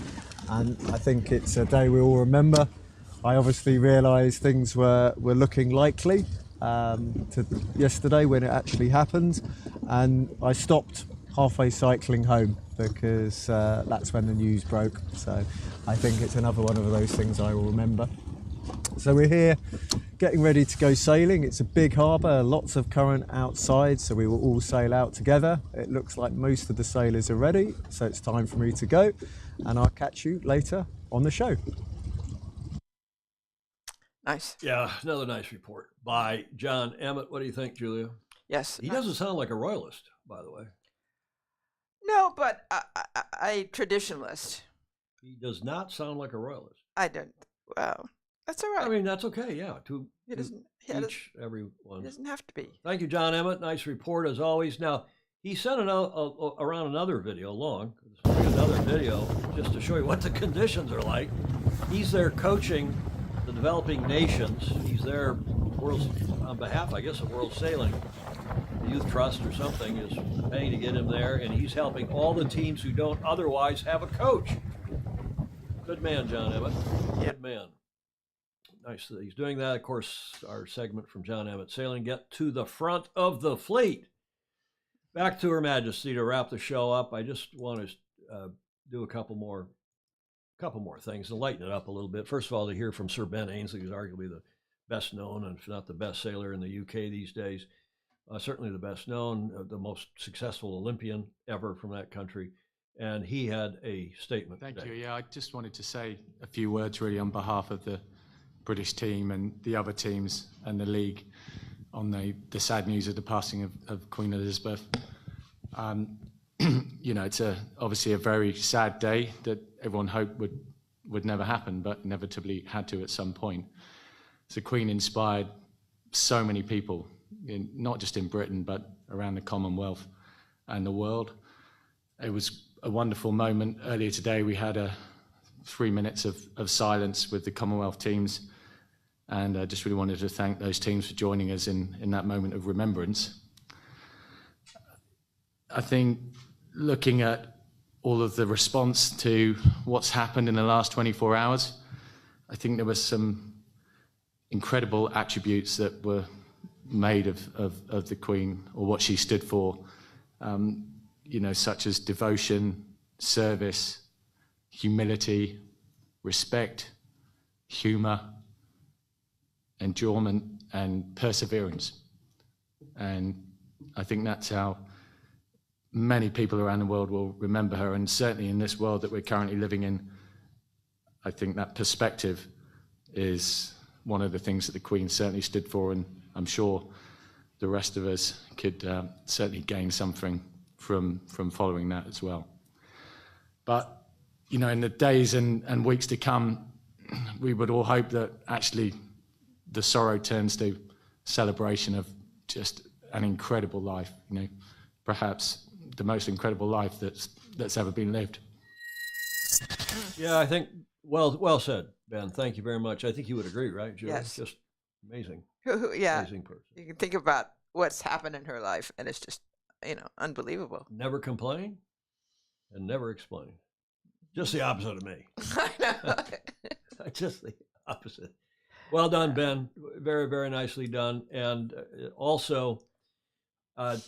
And I think it's a day we all remember. I obviously realised things were looking likely to yesterday when it actually happened. And I stopped halfway cycling home because that's when the news broke. So I think it's another one of those things I will remember. So we're here getting ready to go sailing. It's a big harbour, lots of current outside, so we will all sail out together. It looks like most of the sailors are ready, so it's time for me to go, and I'll catch you later on the show. Nice. Yeah, another nice report by John Emmett. What do you think, Julia? Yes. He doesn't sound like a royalist, by the way. No, but a traditionalist. He does not sound like a royalist. I don't. Well, That's all right. I mean, that's okay. Yeah, It doesn't. everyone. It doesn't have to be. Thank you, John Emmett. Nice report as always. Now, he sent around another video another video just to show you what the conditions are like. He's there coaching the developing nations. He's there on behalf, I guess, of World Sailing. The Youth Trust or something is paying to get him there, and he's helping all the teams who don't otherwise have a coach. Good man, John Emmett. Good man. Nice that he's doing that. Of course, our segment from John Emmett Sailing, Get to the Front of the Fleet. Back to Her Majesty to wrap the show up. I just want to do a couple more things to lighten it up a little bit. First of all, to hear from Sir Ben Ainslie, who's arguably the best known, and if not the best sailor in the UK these days, certainly the best known, the most successful Olympian ever from that country. And he had a statement. Thank today. you. Yeah, I just wanted to say a few words really on behalf of the British team and the other teams and the league on the sad news of the passing of Queen Elizabeth. You know, it's obviously a very sad day that everyone hoped would never happen, but inevitably had to at some point. The Queen inspired so many people, not just in Britain, but around the Commonwealth and the world. It was a wonderful moment. Earlier today, we had 3 minutes of silence with the Commonwealth teams, and I just really wanted to thank those teams for joining us in that moment of remembrance. I think looking at all of the response to what's happened in the last 24 hours, I think there were some incredible attributes that were made of the Queen, or what she stood for, you know, such as devotion, service, humility, respect, humour, endurement, and perseverance. And I think that's how many people around the world will remember her, and certainly in this world that we're currently living in, I think that perspective is one of the things that the Queen certainly stood for, and I'm sure the rest of us could certainly gain something from following that as well. But, you know, in the days and weeks to come, we would all hope that actually the sorrow turns to celebration of just an incredible life, you know, perhaps the most incredible life that's ever been lived. Yeah, I think, well said, Ben. Thank you very much. I think you would agree, right, Julie? Yes. Just amazing. Yeah. Amazing person. You can think about what's happened in her life, and it's just, you know, unbelievable. Never complain and never explain. Just the opposite of me. I know. Just the opposite. Well done, Ben. Very, very nicely done. And also,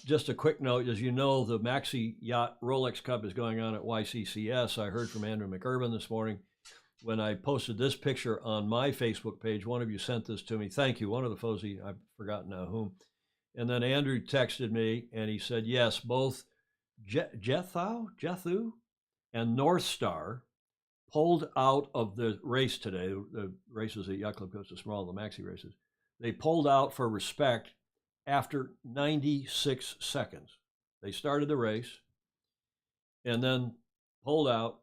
just a quick note, as you know, the Maxi Yacht Rolex Cup is going on at YCCS. I heard from Andrew McIrvin this morning when I posted this picture on my Facebook page. One of you sent this to me. Thank you. One of the Fozy, I've forgotten now whom. And then Andrew texted me and he said, yes, both Jethu and North Star pulled out of the race today. The races at Yacht Club Costa Small, the Maxi races. They pulled out for respect after 96 seconds. They started the race and then pulled out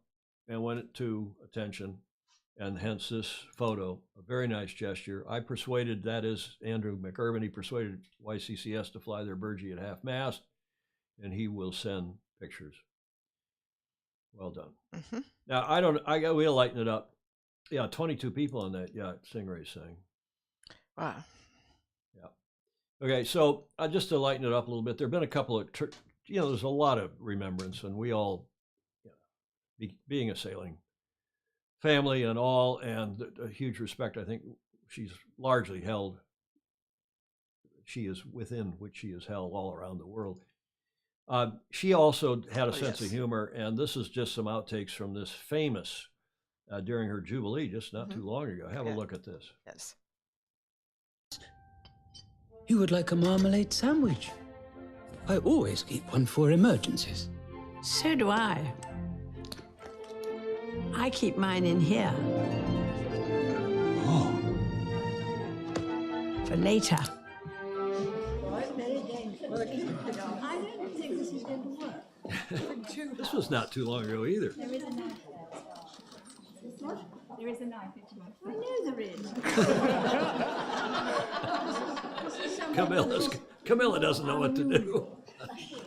and went to attention, and hence this photo, a very nice gesture. I persuaded, that is Andrew McIrvin, he persuaded YCCS to fly their Burgee at half-mast, and he will send pictures. Well done. Mm-hmm. Now, we'll lighten it up. Yeah, 22 people on that yacht Stingray's thing. Wow. Okay, so just to lighten it up a little bit, there have been a couple of, there's a lot of remembrance, and we all, being a sailing family and all, and a huge respect, I think she's largely held, she is within which she is held all around the world. She also had a sense of humor, and this is just some outtakes from this famous, during her Jubilee, just not too long ago. Have a look at this. Yes. You would like a marmalade sandwich? I always keep one for emergencies. So do I. I keep mine in here. Oh. For later. This was not too long ago either. There is a knife if you want. I know there is. Camilla doesn't know what to do.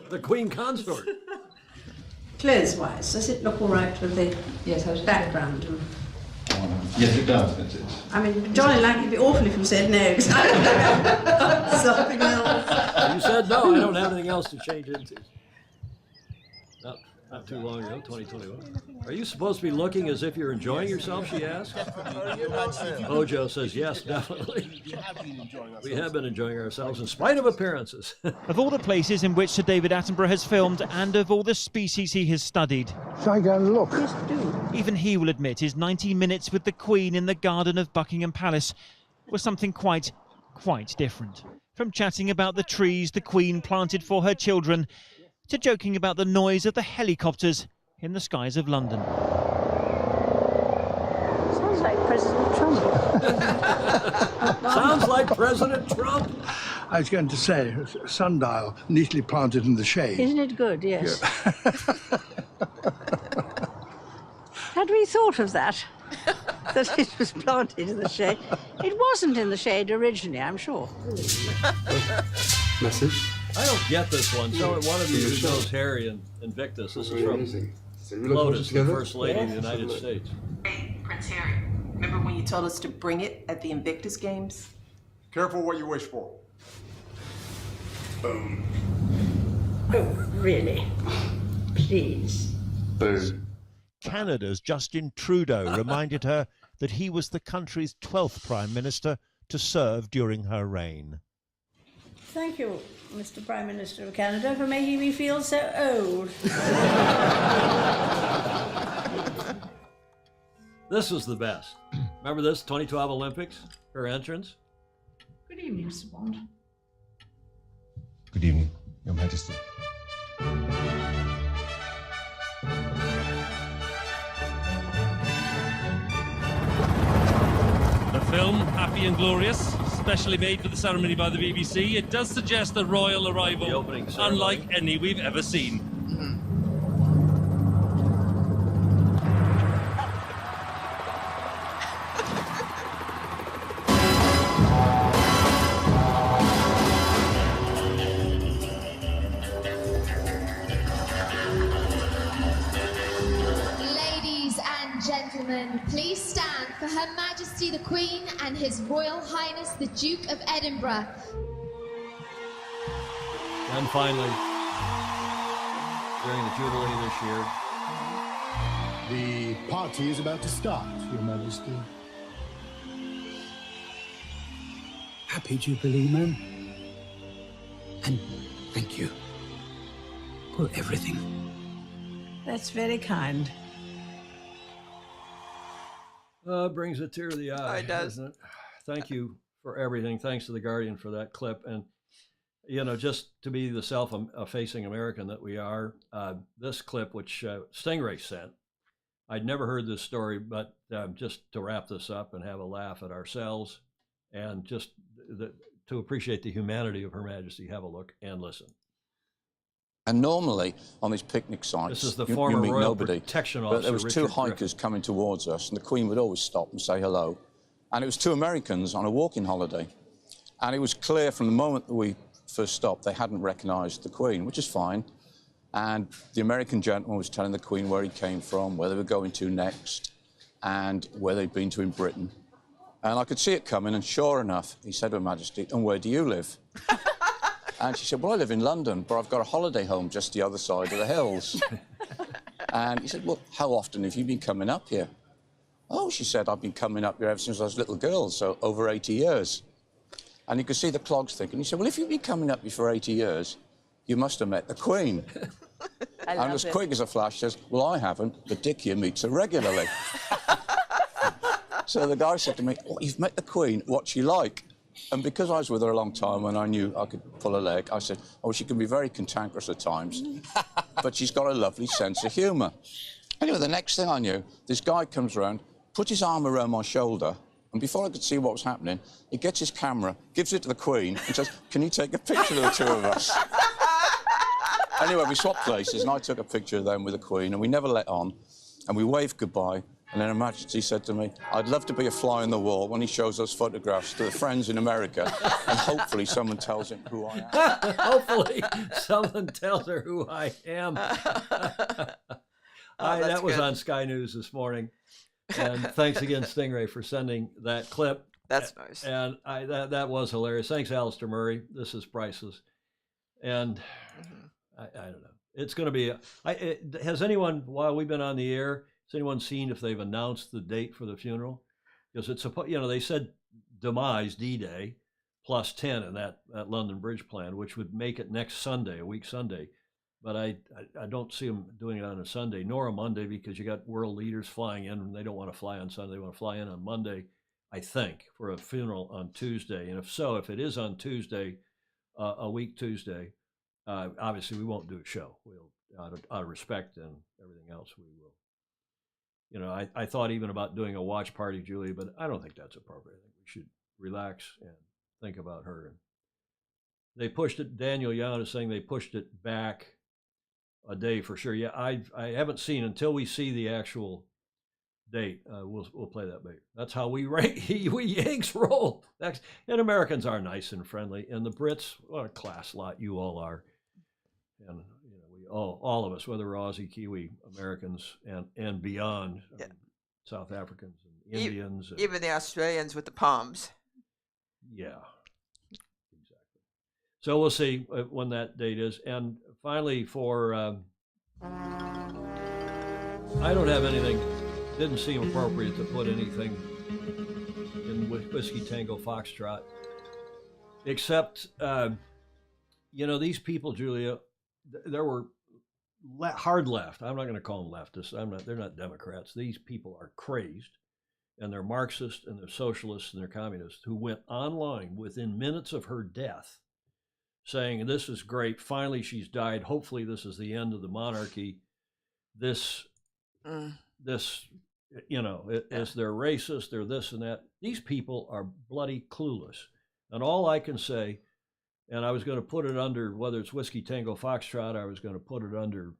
The Queen Consort. Clothes-wise, does it look all right with the background? Yes, it does. I mean, Johnny, it'd be awful if you said no, because I don't know something else. You said no, I don't have anything else to change into. Not too long ago, 2021. Are you supposed to be looking as if you're enjoying yourself, she asked? Ojo says, yes, definitely. We have been enjoying ourselves in spite of appearances. Of all the places in which Sir David Attenborough has filmed and of all the species he has studied, Shall I go and look? Yes, do. even he will admit his 90 minutes with the Queen in the garden of Buckingham Palace was something quite different. From chatting about the trees the Queen planted for her children to joking about the noise of the helicopters in the skies of London. Sounds like President Trump. Sounds like President Trump. I was going to say, a sundial neatly planted in the shade. Isn't it good? Yes. Had we thought of that? That it was planted in the shade? It wasn't in the shade originally, I'm sure. Message? I don't get this one. So one of you who knows Harry and Victus, this is from Lotus, the First Lady of the United States. Hey, Prince Harry, remember when you told us to bring it at the Invictus Games? Careful what you wish for. Boom. Oh, really? Please. Boom. Canada's Justin Trudeau reminded her that he was the country's 12th Prime Minister to serve during her reign. Thank you, Mr. Prime Minister of Canada, for making me feel so old. This was the best. Remember this 2012 Olympics? Her entrance? Good evening, Mr. Bond. Good evening, Your Majesty. The film, Happy and Glorious, specially made for the ceremony by the BBC, it does suggest a royal arrival unlike any we've ever seen. Ladies and gentlemen, please stand for Her Majesty the Queen and His Royal Highness the Duke of Edinburgh. And finally, during the Jubilee this year, The party is about to start, Your Majesty. Happy Jubilee, ma'am. And thank you for everything. That's very kind. brings a tear to the eye. It does. Doesn't it? Thank you for everything. Thanks to the Guardian for that clip. And, you know, just to be the self-effacing American that we are, this clip, which Stingray sent, I'd never heard this story, but just to wrap this up and have a laugh at ourselves and just to appreciate the humanity of Her Majesty, have a look and listen. And normally on these picnic sites, this is the you former meet Royal nobody. Protection But Officer, there was Richard two hikers Griffin. coming towards us, and the Queen would always stop and say hello. And it was two Americans on a walking holiday. And it was clear from the moment that we first stopped, they hadn't recognised the Queen, which is fine. And the American gentleman was telling the Queen where he came from, where they were going to next, and where they'd been to in Britain. And I could see it coming, and sure enough, he said to Her Majesty, "And where do you live?" And she said, "Well, I live in London, but I've got a holiday home just the other side of the hills." And he said, "Well, how often have you been coming up here?" "Oh," she said, "I've been coming up here ever since I was a little girl, so over 80 years. And you could see the clogs thinking. He said, "Well, if you've been coming up here for 80 years, you must have met the Queen." And as quick as a flash says, "Well, I haven't, but Dick here meets her regularly." So the guy said to me, "Oh, you've met the Queen, what's she like?" And because I was with her a long time and I knew I could pull her leg, I said, "Oh, she can be very cantankerous at times, but she's got a lovely sense of humour." Anyway, the next thing I knew, this guy comes around, put his arm around my shoulder, and before I could see what was happening, he gets his camera, gives it to the Queen, and says, "Can you take a picture of the two of us?" Anyway, we swapped places, and I took a picture of them with the Queen, and we never let on, and we waved goodbye, And then Her Majesty said to me, I'd love to be a fly on the wall when he shows those photographs to the friends in America, and hopefully someone tells him who I am. Hopefully someone tells her who I am. That was on Sky News this morning. And thanks again, Stingray, for sending that clip. That's nice. And that was hilarious. Thanks, Alistair Murray. This is priceless. And I don't know. It's going to be. Has anyone, while we've been on the air, has anyone seen if they've announced the date for the funeral? Because it's they said demise D-Day plus 10 in that London Bridge plan, which would make it next Sunday, a week Sunday. But I don't see them doing it on a Sunday nor a Monday, because you got world leaders flying in and they don't want to fly on Sunday. They want to fly in on Monday, I think, for a funeral on Tuesday. And if it is on Tuesday, a week Tuesday, obviously we won't do a show. We'll, out of respect and everything else, we will. I thought even about doing a watch party, Julia, but I don't think that's appropriate. I think we should relax and think about her. And they pushed it. Daniel Young is saying they pushed it back a day for sure. Yeah, I haven't seen, until we see the actual date. We'll play that later. That's how we Yanks roll. And Americans are nice and friendly, and the Brits, what a class lot you all are. And we all of us, whether we're Aussie, Kiwi, Americans, and beyond, South Africans and Indians, even the Australians with the palms. Yeah, exactly. So we'll see when that date is. And finally, for I don't have anything. Didn't seem appropriate to put anything in Whiskey Tango Foxtrot, except these people, Julia. There were hard left. I'm not going to call them leftists. They're not Democrats. These people are crazed, and they're Marxists, and they're socialists, and they're communists, who went online within minutes of her death, saying, "This is great. Finally, she's died. Hopefully, this is the end of the monarchy." As they're racist, they're this and that. These people are bloody clueless. And all I can say, and I was going to put it under, whether it's Whiskey Tango Foxtrot, I was going to put it under,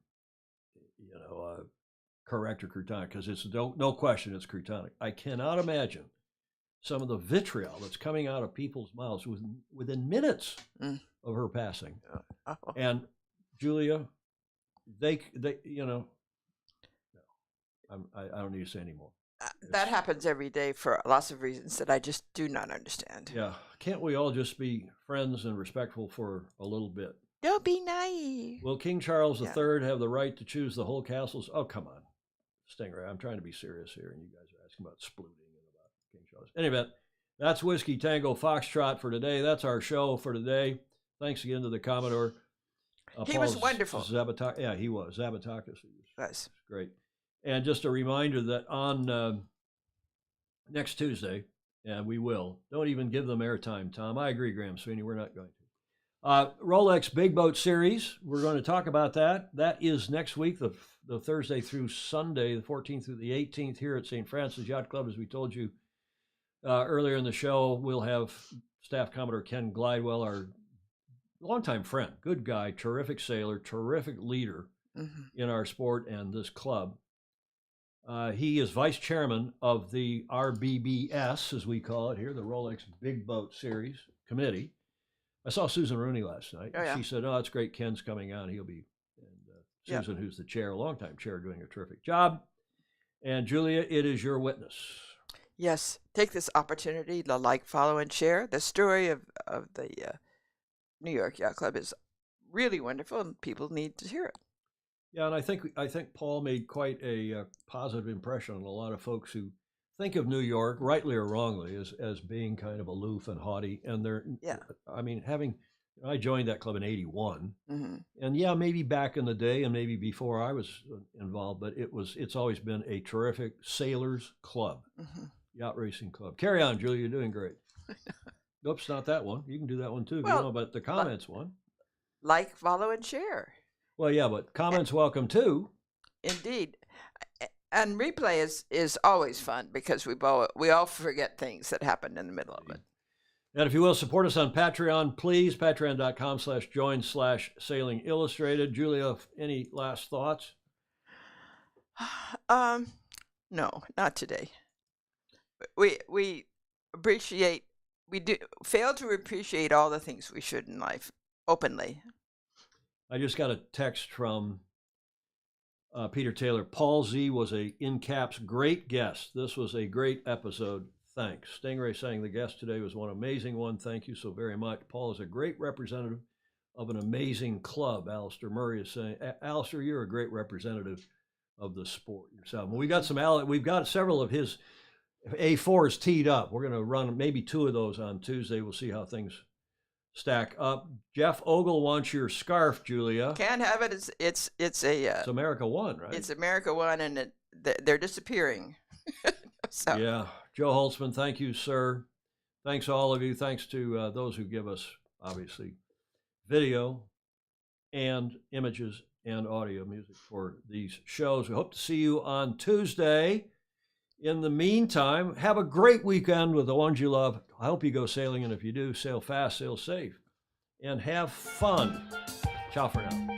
correct or Crutonic, because it's no question it's Crutonic. I cannot imagine some of the vitriol that's coming out of people's mouths within minutes of her passing. And Julia, I don't need to say anymore. That happens every day for lots of reasons that I just do not understand. Yeah. Can't we all just be friends and respectful for a little bit? Don't be naive. Will King Charles III have the right to choose the whole castles? Oh, come on. Stingray, I'm trying to be serious here, and you guys are asking about splooting and about King Charles. Anyway, that's Whiskey Tango Foxtrot for today. That's our show for today. Thanks again to the Commodore. He was wonderful. Yeah, he was. Zabetakis. Yes. Great. And just a reminder that on next Tuesday, and we will, don't even give them airtime, Tom. I agree, Graham Sweeney, we're not going to. Rolex Big Boat Series, we're going to talk about that. That is next week, the Thursday through Sunday, the 14th through the 18th, here at St. Francis Yacht Club. As we told you earlier in the show, we'll have Staff Commodore Ken Glidewell, our longtime friend, good guy, terrific sailor, terrific leader in our sport and this club. He is vice chairman of the RBBS, as we call it here, the Rolex Big Boat Series Committee. I saw Susan Rooney last night. Oh, yeah. She said, "Oh, it's great. Ken's coming on. He'll be." And Susan, who's the chair, a longtime chair, doing a terrific job. And Julia, it is your witness. Yes, take this opportunity to like, follow, and share. The story of the New York Yacht Club is really wonderful, and people need to hear it. Yeah, and I think Paul made quite a positive impression on a lot of folks who think of New York, rightly or wrongly, as being kind of aloof and haughty. And they're, I mean, I joined that club in '81, and maybe back in the day, and maybe before I was involved, but it's always been a terrific sailors club, yacht racing club. Carry on, Julie, you're doing great. Oops, not that one. You can do that one too. Well, but the comments one. Like, follow, and share. Well, yeah, but comments welcome too. Indeed. And replay is always fun because we all forget things that happened in the middle of it. And if you will, support us on Patreon, please. Patreon.com/join/Sailing Illustrated. Julia, any last thoughts? No, not today. We do fail to appreciate all the things we should in life openly. I just got a text from Peter Taylor. Paul Z was in caps great guest. This was a great episode. Thanks. Stingray saying the guest today was one amazing one. Thank you so very much. Paul is a great representative of an amazing club. Alistair Murray is saying, Alistair, you're a great representative of the sport yourself. We've got several of his A4s teed up. We're going to run maybe 2 of those on Tuesday. We'll see how things stack up. Jeff Ogle wants your scarf, Julia. Can't have it. It's America One, right? It's America One, and they're disappearing. So. Yeah. Joe Holtzman, thank you, sir. Thanks all of you. Thanks to those who give us, obviously, video and images and audio music for these shows. We hope to see you on Tuesday. In the meantime, have a great weekend with the ones you love. I hope you go sailing, and if you do, sail fast, sail safe, and have fun. Ciao for now.